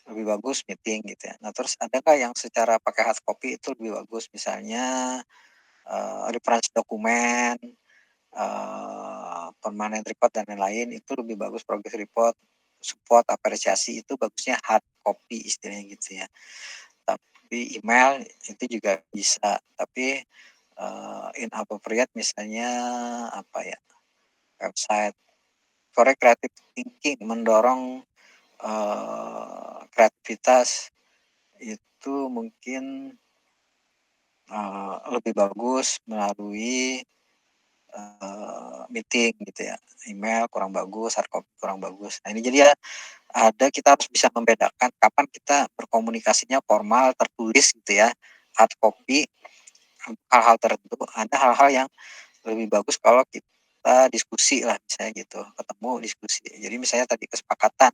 lebih bagus meeting gitu ya. Nah terus ada nggak yang secara pakai hard copy itu lebih bagus misalnya, referensi dokumen, permanent report dan lain-lain itu lebih bagus, progress report, support, apresiasi itu bagusnya hard copy istilahnya gitu ya. Tapi email itu juga bisa, tapi, inappropriate misalnya apa ya, website. Correct creative thinking, mendorong, kreativitas itu mungkin, lebih bagus melalui, meeting gitu ya. Email kurang bagus, hard copy kurang bagus. Nah ini jadi ya kita harus bisa membedakan kapan kita berkomunikasinya formal, tertulis gitu ya, hard copy, hal-hal tertentu, ada hal-hal yang lebih bagus kalau kita diskusi lah misalnya gitu, ketemu diskusi. Jadi misalnya tadi kesepakatan.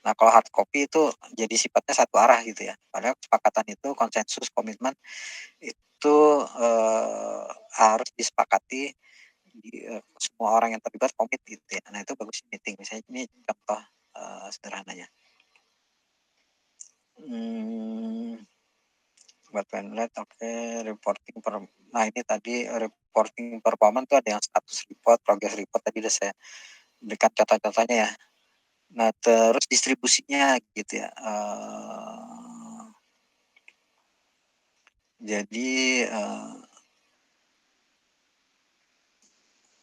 Nah kalau hard copy itu jadi sifatnya satu arah gitu ya, padahal kesepakatan itu konsensus, komitmen itu, harus disepakati semua orang yang terlibat komit gitu ya. Nah itu bagus meeting, misalnya ini contoh, sederhananya. Mmm, buat Penlet oke, reporting nah ini tadi reporting performance tuh ada yang status report, progress report tadi udah saya berikan contoh-contohnya ya. Nah terus distribusinya gitu ya, jadi,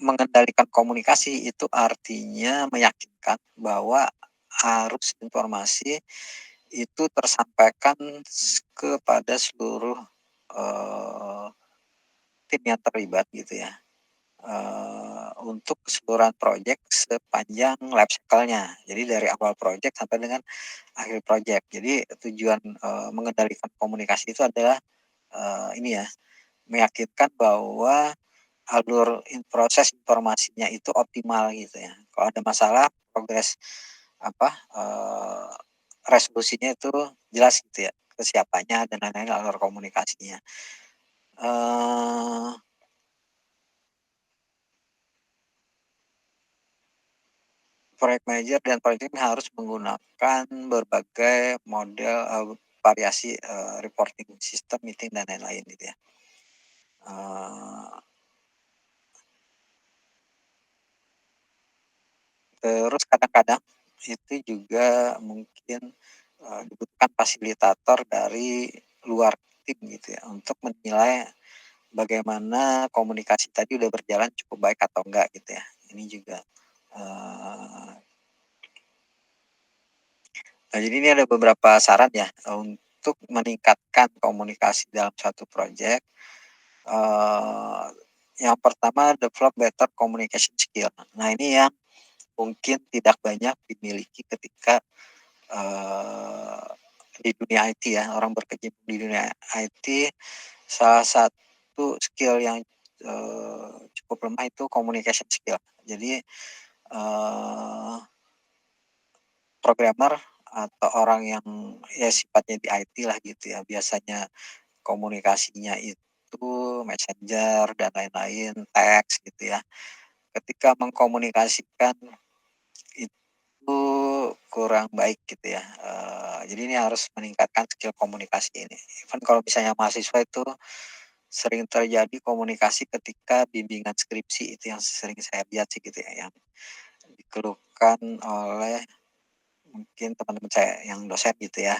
mengendalikan komunikasi itu artinya meyakinkan bahwa arus informasi itu tersampaikan kepada seluruh, eee, tim yang terlibat gitu ya, untuk keseluruhan proyek sepanjang life cycle-nya. Jadi dari awal proyek sampai dengan akhir proyek. Jadi tujuan, mengendalikan komunikasi itu adalah, ini ya, meyakinkan bahwa proses informasinya itu optimal gitu ya. Kalau ada masalah, progres apa, resolusinya itu jelas gitu ya, ke siapanya dan lain-lain, alur komunikasinya. eee, project manager dan project team harus menggunakan berbagai model, variasi, reporting system, meeting, dan lain-lain gitu ya. Eee, Terus kadang-kadang itu juga mungkin, dibutuhkan fasilitator dari luar tim gitu ya, untuk menilai bagaimana komunikasi tadi udah berjalan cukup baik atau enggak gitu ya. Ini juga, eee, nah jadi ini ada beberapa saran ya, untuk meningkatkan komunikasi dalam satu proyek. Eee, yang pertama, develop better communication skill. Nah ini yang mungkin tidak banyak dimiliki ketika, eee, di dunia IT ya, orang berkecimpung di dunia IT. Salah satu skill yang, cukup lemah itu communication skill. Jadi, eee, programmer atau orang yang ya sifatnya di IT lah gitu ya, biasanya komunikasinya itu messenger dan lain-lain, teks gitu ya. Ketika mengkomunikasikan itu kurang baik gitu ya, jadi ini harus meningkatkan skill komunikasi ini. Even kalau misalnya mahasiswa itu sering terjadi komunikasi ketika bimbingan skripsi, itu yang sering saya lihat sih gitu ya, yang dikeluhkan oleh mungkin teman-teman saya yang dosen gitu ya.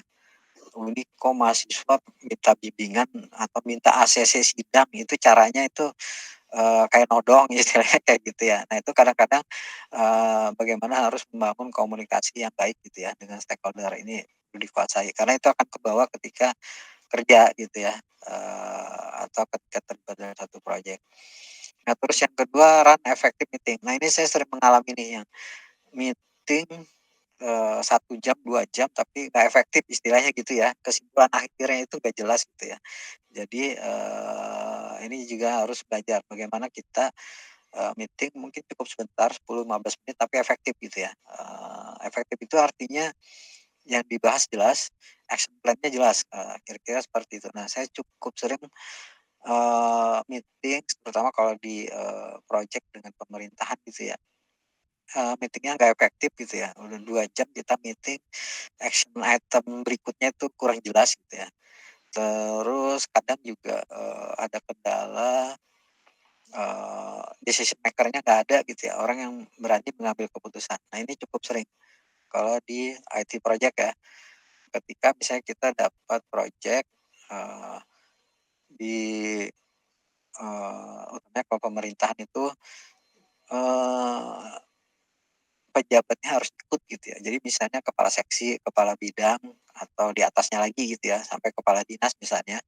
"Oh, ini kok mahasiswa minta bimbingan atau minta ACC sidang, itu caranya itu, kayak nodong," istilahnya kayak gitu ya. Nah itu kadang-kadang, bagaimana harus membangun komunikasi yang baik gitu ya dengan stakeholder ini perlu dikuasai, karena itu akan kebawa ketika kerja gitu ya, atau ketika terlibat dalam satu proyek. Nah terus yang kedua, run effective meeting. Nah ini saya sering mengalami nih yang meeting, 1 jam, 2 jam, tapi nggak efektif istilahnya gitu ya, kesimpulan akhirnya itu nggak jelas gitu ya. Jadi, ini juga harus belajar bagaimana kita, meeting mungkin cukup sebentar 10, 15 menit tapi efektif gitu ya. Efektif itu artinya yang dibahas jelas, action plan-nya jelas, kira-kira seperti itu. Nah saya cukup sering, meeting terutama kalau di, project dengan pemerintahan gitu ya, meeting nggak efektif gitu ya, udah 2 jam kita meeting, action item berikutnya itu kurang jelas gitu ya. Terus kadang juga, ada kendala, decision maker-nya nggak ada gitu ya, orang yang berani mengambil keputusan. Nah ini cukup sering kalau di IT project ya, ketika misalnya kita dapat project, eee, di, utamanya kalau pemerintahan itu, eee, pejabatnya harus ikut gitu ya. Jadi misalnya kepala seksi, kepala bidang, atau di atasnya lagi gitu ya, sampai kepala dinas misalnya.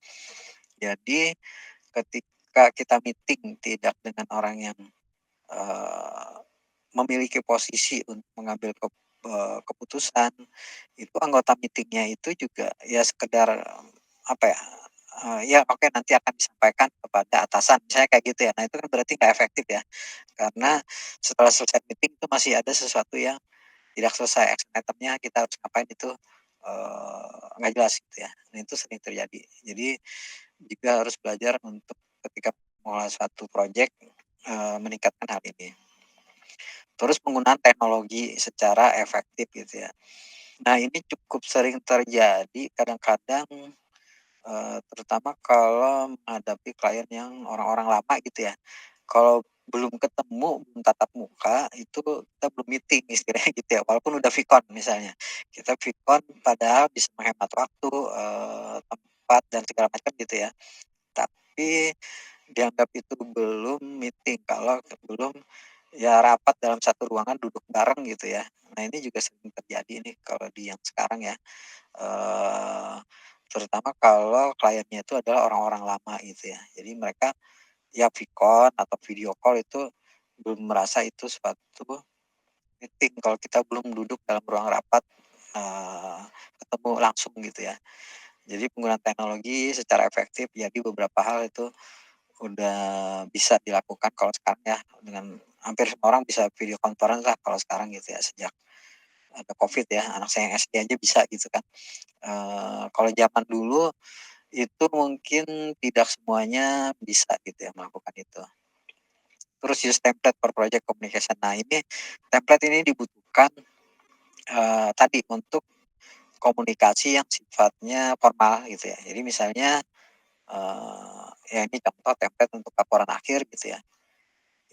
Jadi ketika kita meeting tidak dengan orang yang, eee, memiliki posisi untuk mengambil keputusan, itu anggota meeting-nya itu juga ya sekedar, apa ya, ya oke nanti akan disampaikan kepada atasan, misalnya kayak gitu ya. Nah itu kan berarti nggak efektif ya, karena setelah selesai meeting itu masih ada sesuatu yang tidak selesai, action item-nya kita harus ngapain itu, nggak jelas gitu ya. Nah itu sering terjadi. Jadi juga harus belajar untuk ketika mulai suatu project, meningkatkan hal ini. Terus penggunaan teknologi secara efektif gitu ya. Nah ini cukup sering terjadi kadang-kadang, terutama kalau menghadapi klien yang orang-orang lama gitu ya. Kalau belum ketemu, belum tatap muka, itu kita belum meeting istilahnya gitu ya, walaupun udah vkon misalnya. Kita vkon padahal bisa menghemat waktu, tempat dan segala macam gitu ya. Tapi dianggap itu belum meeting kalau belum ya rapat dalam satu ruangan duduk bareng gitu ya. Nah ini juga sering terjadi nih kalau di yang sekarang ya, eee, terutama kalau kliennya itu adalah orang-orang lama gitu ya. Jadi mereka ya vkon atau video call itu belum merasa itu suatu meeting kalau kita belum duduk dalam ruang rapat, eee, ketemu langsung gitu ya. Jadi penggunaan teknologi secara efektif, jadi beberapa hal itu udah bisa dilakukan kalau sekarang ya, dengan hampir semua orang bisa video conference lah kalau sekarang gitu ya, sejak ada Covid ya, anak saya yang SD aja bisa gitu kan. Kalau zaman dulu itu mungkin tidak semuanya bisa gitu ya melakukan itu. Terus use template per project communication. Nah ini template ini dibutuhkan tadi untuk komunikasi yang sifatnya formal gitu ya. Jadi misalnya ya ini contoh template untuk laporan akhir gitu ya.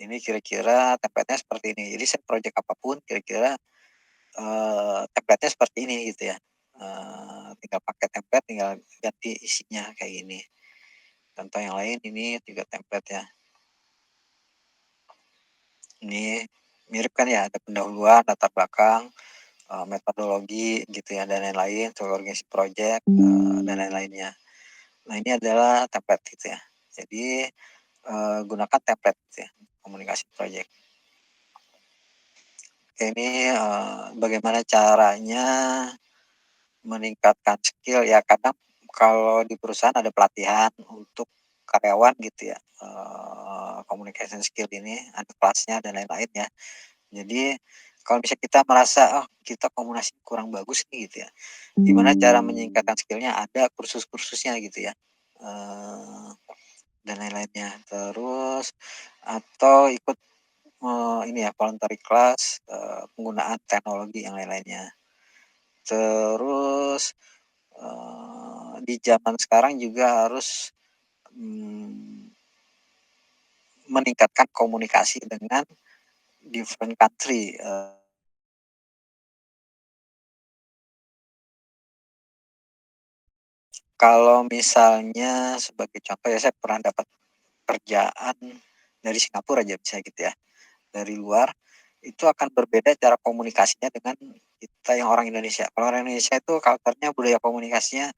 Ini kira-kira template-nya seperti ini. Jadi set project apapun kira-kira template-nya seperti ini gitu ya. Tinggal pakai template, tinggal ganti isinya kayak ini. Contoh yang lain ini juga template ya. Ini mirip kan ya, ada pendahuluan, latar belakang, metodologi gitu ya, dan lain-lain, organisasi project, dan lain-lainnya. Nah ini adalah template gitu ya. Jadi gunakan template gitu ya, komunikasi project. Oke, ini bagaimana caranya meningkatkan skill ya, kadang kalau di perusahaan ada pelatihan untuk karyawan gitu ya, communication skill ini ada kelasnya dan lain-lain ya. Jadi kalau misalnya kita merasa, oh kita komunikasi kurang bagus nih gitu ya, gimana cara meningkatkan skillnya, ada kursus-kursusnya gitu ya, dan lain-lainnya. Terus atau ikut, ini ya voluntary class, penggunaan teknologi yang lain-lainnya. Terus, di zaman sekarang juga harus, meningkatkan komunikasi dengan different country, kalau misalnya sebagai contoh ya, saya pernah dapat kerjaan dari Singapura aja misalnya gitu ya, dari luar, itu akan berbeda cara komunikasinya dengan kita yang orang Indonesia. Kalau orang Indonesia itu culture-nya, budaya komunikasinya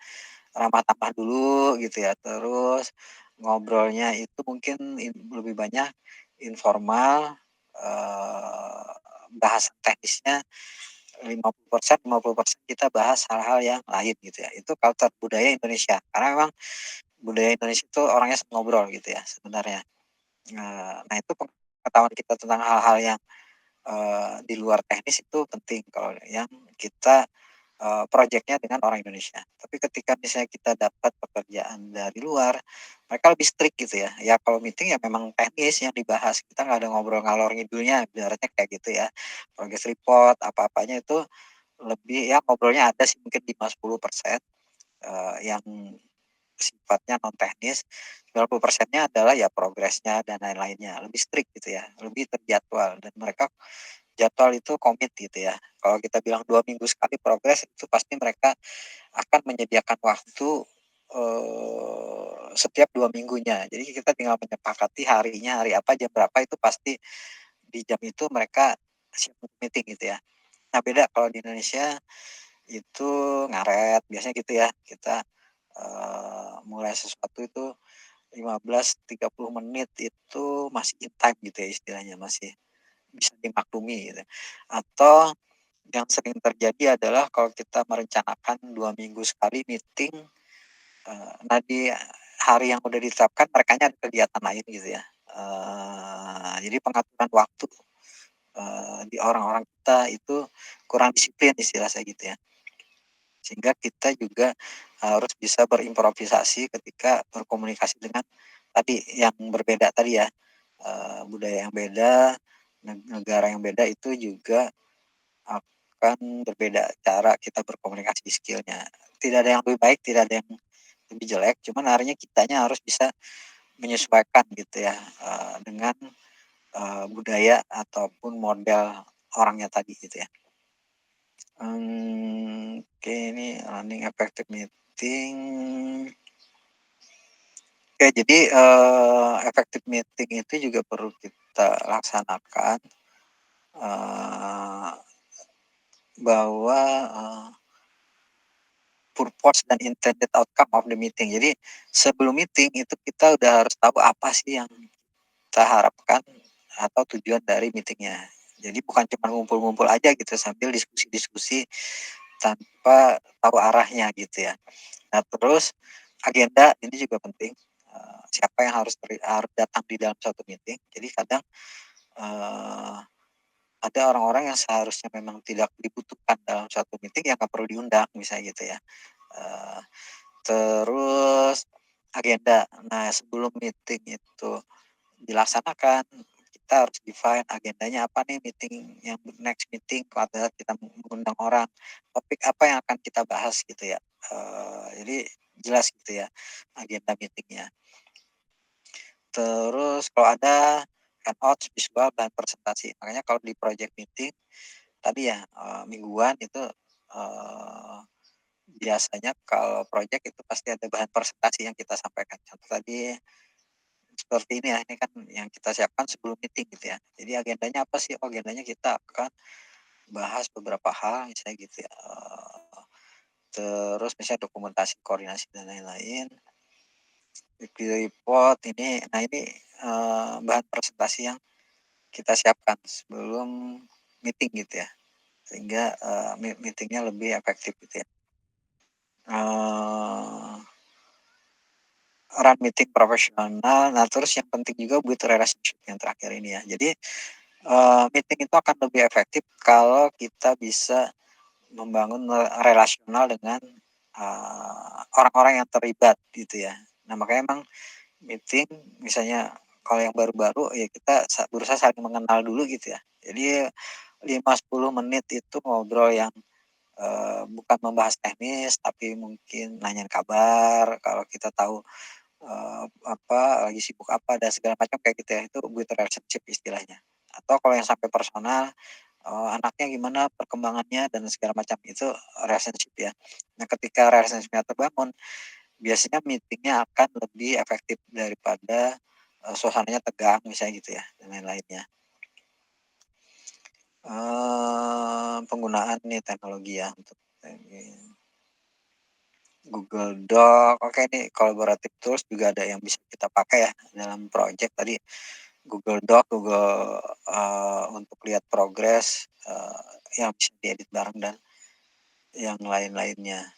ramah tamah dulu gitu ya, terus ngobrolnya itu mungkin lebih banyak informal, bahasa teknisnya 50% kita bahas hal-hal yang lain gitu ya. Itu culture budaya Indonesia. Karena memang budaya Indonesia itu orangnya senang ngobrol gitu ya sebenarnya. Nah itu pengetahuan kita tentang hal-hal yang di luar teknis itu penting kalau yang kita projeknya dengan orang Indonesia. Tapi ketika misalnya kita dapat pekerjaan dari luar, mereka lebih strict gitu ya. Ya kalau meeting ya memang teknis yang dibahas. Kita nggak ada ngobrol ngalor ngidulnya, ibaratnya kayak gitu ya. Progress report, apa-apanya itu lebih ya ngobrolnya ada sih mungkin 5-10%, yang sifatnya non teknis, 90%-nya adalah ya progresnya dan lain-lainnya, lebih strict gitu ya, lebih terjadwal dan mereka jadwal itu komit gitu ya. Kalau kita bilang 2 minggu sekali progres, itu pasti mereka akan menyediakan waktu, setiap 2 minggunya. Jadi kita tinggal menyepakati harinya, hari apa, jam berapa, itu pasti di jam itu mereka siap untuk meeting gitu ya. Nah beda kalau di Indonesia itu ngaret, biasanya gitu ya, kita, mulai sesuatu itu 15-30 menit itu masih in time gitu ya istilahnya, masih bisa dimaklumi gitu. Atau yang sering terjadi adalah kalau kita merencanakan 2 minggu sekali meeting, nah di hari yang udah ditetapkan merekanya ada kegiatan lain gitu ya. Jadi pengaturan waktu, di orang-orang kita itu kurang disiplin istilah saya gitu ya. Sehingga kita juga harus bisa berimprovisasi ketika berkomunikasi dengan tadi yang berbeda tadi ya, budaya yang beda, negara yang beda itu juga akan berbeda cara kita berkomunikasi skillnya. Tidak ada yang lebih baik, tidak ada yang lebih jelek, cuman harinya kitanya harus bisa menyesuaikan gitu ya, dengan, budaya ataupun model orangnya tadi gitu ya. Oke, ini running effective meeting. Oke, jadi, effective meeting itu juga perlu kita laksanakan, eee, bahwa, purpose dan intended outcome of the meeting. Jadi sebelum meeting itu kita udah harus tahu apa sih yang kita harapkan atau tujuan dari meetingnya. Jadi bukan cuma ngumpul-ngumpul aja gitu sambil diskusi-diskusi tanpa tahu arahnya gitu ya. Nah terus agenda ini juga penting, siapa yang harus datang di dalam suatu meeting. Jadi kadang, eee, ada orang-orang yang seharusnya memang tidak dibutuhkan dalam suatu meeting yang nggak perlu diundang misalnya gitu ya. Eee, terus agenda. Nah, sebelum meeting itu dilaksanakan, kita harus define agendanya apa nih meeting yang next meeting pada kita mengundang orang, topik apa yang akan kita bahas gitu ya. Jadi jelas gitu ya agenda meetingnya. Terus kalau ada handout, visual, dan presentasi. Makanya kalau di project meeting tadi ya, mingguan itu, biasanya kalau project itu pasti ada bahan presentasi yang kita sampaikan. Contoh tadi seperti ini ya, ini kan yang kita siapkan sebelum meeting gitu ya. Jadi agendanya apa sih? Oh, agendanya kita akan bahas beberapa hal misalnya gitu ya. Terus misalnya dokumentasi, koordinasi, dan lain-lain. Weekly report ini, nah ini bahan presentasi yang kita siapkan sebelum meeting gitu ya. Sehingga meetingnya lebih efektif gitu ya. Run meeting profesional. Nah, terus yang penting juga build relationship yang terakhir ini ya. Jadi meeting itu akan lebih efektif kalau kita bisa membangun relasional dengan orang-orang yang terlibat gitu ya. Nah, makanya emang meeting misalnya kalau yang baru-baru ya kita berusaha saling mengenal dulu gitu ya. Jadi 5-10 menit itu ngobrol yang bukan membahas teknis tapi mungkin nanyain kabar, kalau kita tahu lagi sibuk apa dan segala macam kayak gitu ya, itu build relationship istilahnya. Atau kalau yang sampai personal, anaknya gimana perkembangannya dan segala macam, itu relationship ya. Nah, ketika relationship-nya terbangun, biasanya meeting-nya akan lebih efektif daripada, suasananya tegang misalnya gitu ya, dan lain-lainnya. Penggunaan nih teknologi ya untuk Google Doc, oke nih collaborative tools juga ada yang bisa kita pakai ya dalam project tadi. Google Doc, Google, untuk lihat progres, yang bisa diedit bareng dan yang lain-lainnya.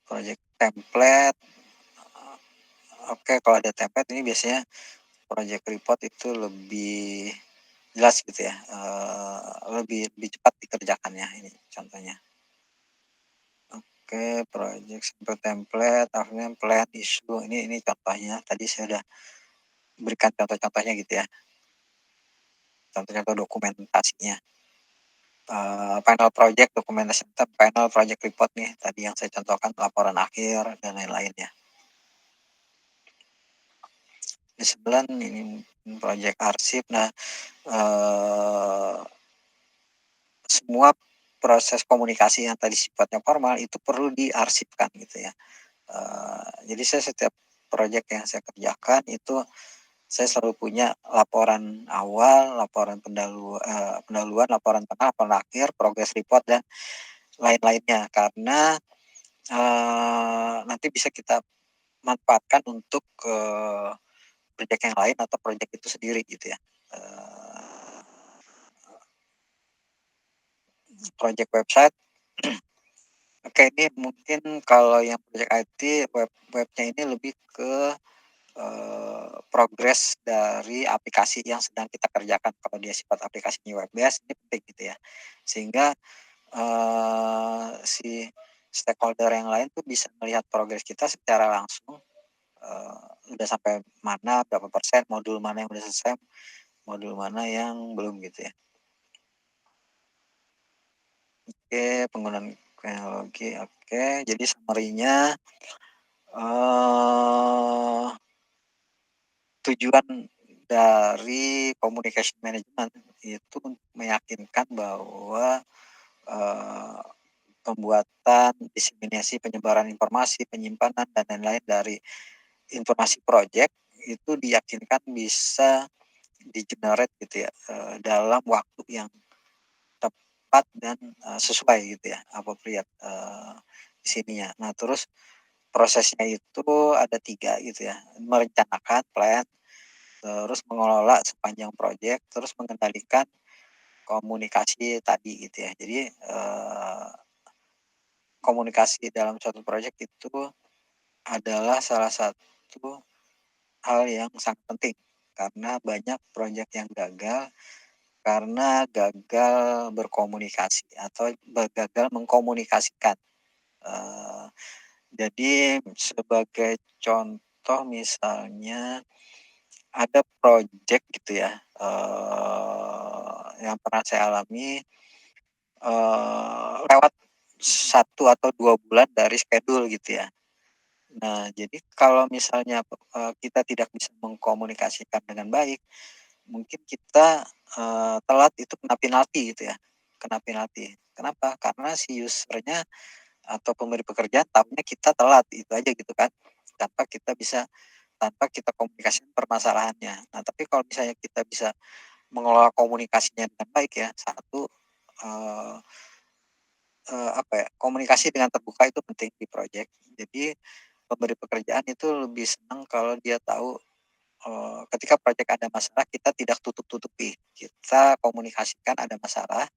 Project template, oke, kalau ada template ini biasanya project report itu lebih jelas gitu ya, lebih lebih cepat dikerjakannya ini contohnya. Oke, project sample template, akhirnya plan, issue, ini contohnya, tadi saya udah berikan contoh-contohnya gitu ya, contoh-contoh dokumentasinya. Final project dokumentasi tentang final project report nih, tadi yang saya contohkan laporan akhir dan lain-lainnya. Di sebelah ini project arsip. Nah, semua proses komunikasi yang tadi sifatnya formal itu perlu diarsipkan gitu ya. Jadi saya setiap project yang saya kerjakan itu saya selalu punya laporan awal, laporan pendahuluan, laporan tengah, laporan akhir, progress report, dan lain-lainnya. Karena nanti bisa kita manfaatkan untuk project yang lain atau project itu sendiri gitu ya. Project website, oke, ini mungkin kalau yang project IT webnya ini lebih ke progres dari aplikasi yang sedang kita kerjakan. Kalau dia sifat aplikasinya web based ini penting gitu ya. Sehingga si stakeholder yang lain tuh bisa melihat progres kita secara langsung, udah sampai mana, berapa persen, modul mana yang udah selesai, modul mana yang belum gitu ya. Oke, penggunaan teknologi, oke. Jadi summary-nya, tujuan dari communication management itu meyakinkan bahwa, eee, pembuatan, diseminasi, penyebaran informasi, penyimpanan, dan lain-lain dari informasi project itu diyakinkan bisa di-generate gitu ya, dalam waktu yang tepat dan, sesuai gitu ya, appropriate, di sininya. Nah, terus prosesnya itu ada 3 gitu ya, merencanakan, plan, terus mengelola sepanjang project, terus mengendalikan komunikasi tadi gitu ya. Jadi, komunikasi dalam suatu project itu adalah salah satu hal yang sangat penting, karena banyak project yang gagal karena gagal berkomunikasi atau gagal mengkomunikasikan, Eee, jadi sebagai contoh misalnya ada project gitu ya, yang pernah saya alami, lewat 1 atau 2 bulan dari schedule gitu ya. Nah, jadi kalau misalnya, kita tidak bisa mengkomunikasikan dengan baik, mungkin kita, telat itu kena penalti gitu ya, kena penalti. Kenapa? Karena si user-nya atau pemberi pekerjaan tahunya kita telat, itu aja gitu kan, tanpa kita komunikasikan permasalahannya. Nah, tapi kalau misalnya kita bisa mengelola komunikasinya dengan baik ya, satu, eee apa ya, komunikasi dengan terbuka itu penting di project. Jadi pemberi pekerjaan itu lebih senang kalau dia tahu, ketika project ada masalah kita tidak tutup-tutupi. Kita komunikasikan ada masalah,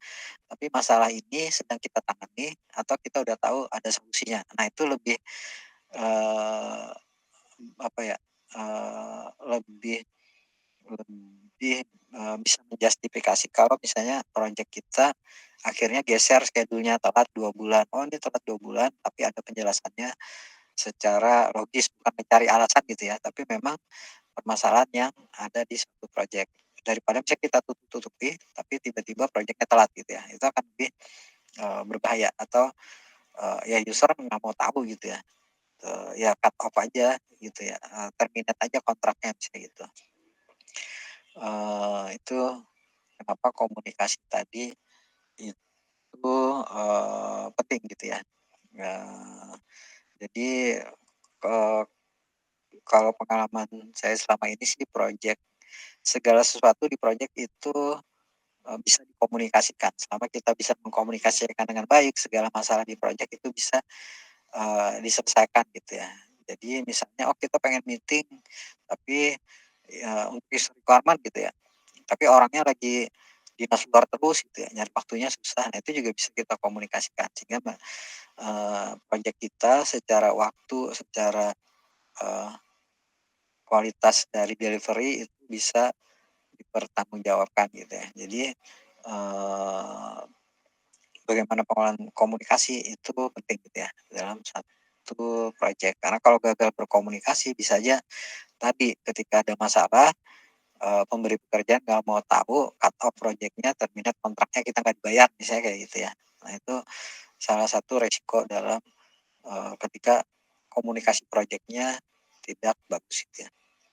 tapi masalah ini sedang kita tangani atau kita udah tahu ada solusinya. Nah itu lebih, eee, apa ya, lebih lebih, bisa menjustifikasi kalau misalnya project kita akhirnya geser schedule-nya telat 2 bulan. Oh ini telat 2 bulan, tapi ada penjelasannya secara logis, bukan mencari alasan gitu ya, tapi memang permasalahan yang ada di suatu project. Daripada misalnya kita tutup-tutupi, tapi tiba-tiba project-nya telat gitu ya, itu akan lebih, berbahaya atau, ya user nggak mau tahu gitu ya, ya cut off aja gitu ya, terminate aja kontraknya misalnya gitu. Itu kenapa komunikasi tadi itu, penting gitu ya. Eee, jadi, eee, kalau pengalaman saya selama ini sih segala sesuatu di project itu, bisa dikomunikasikan. Selama kita bisa mengkomunikasikan dengan baik, segala masalah di project itu bisa, diselesaikan gitu ya. Jadi misalnya, oh kita pengen meeting, tapi, ya untuk isu requirement gitu ya, tapi orangnya lagi dinas luar terus gitu ya, nyari waktunya susah. Nah itu juga bisa kita komunikasikan sehingga project kita secara waktu, secara, eee, kualitas dari delivery itu bisa dipertanggungjawabkan gitu ya. Jadi, bagaimana pengelolaan komunikasi itu penting gitu ya dalam satu project. Karena kalau gagal berkomunikasi bisa aja tadi ketika ada masalah, pemberi pekerjaan nggak mau tahu, cut off project-nya, terminate kontraknya, kita nggak dibayar misalnya kayak gitu ya. Nah itu salah satu resiko dalam, ketika komunikasi project-nya tidak bagus gitu ya.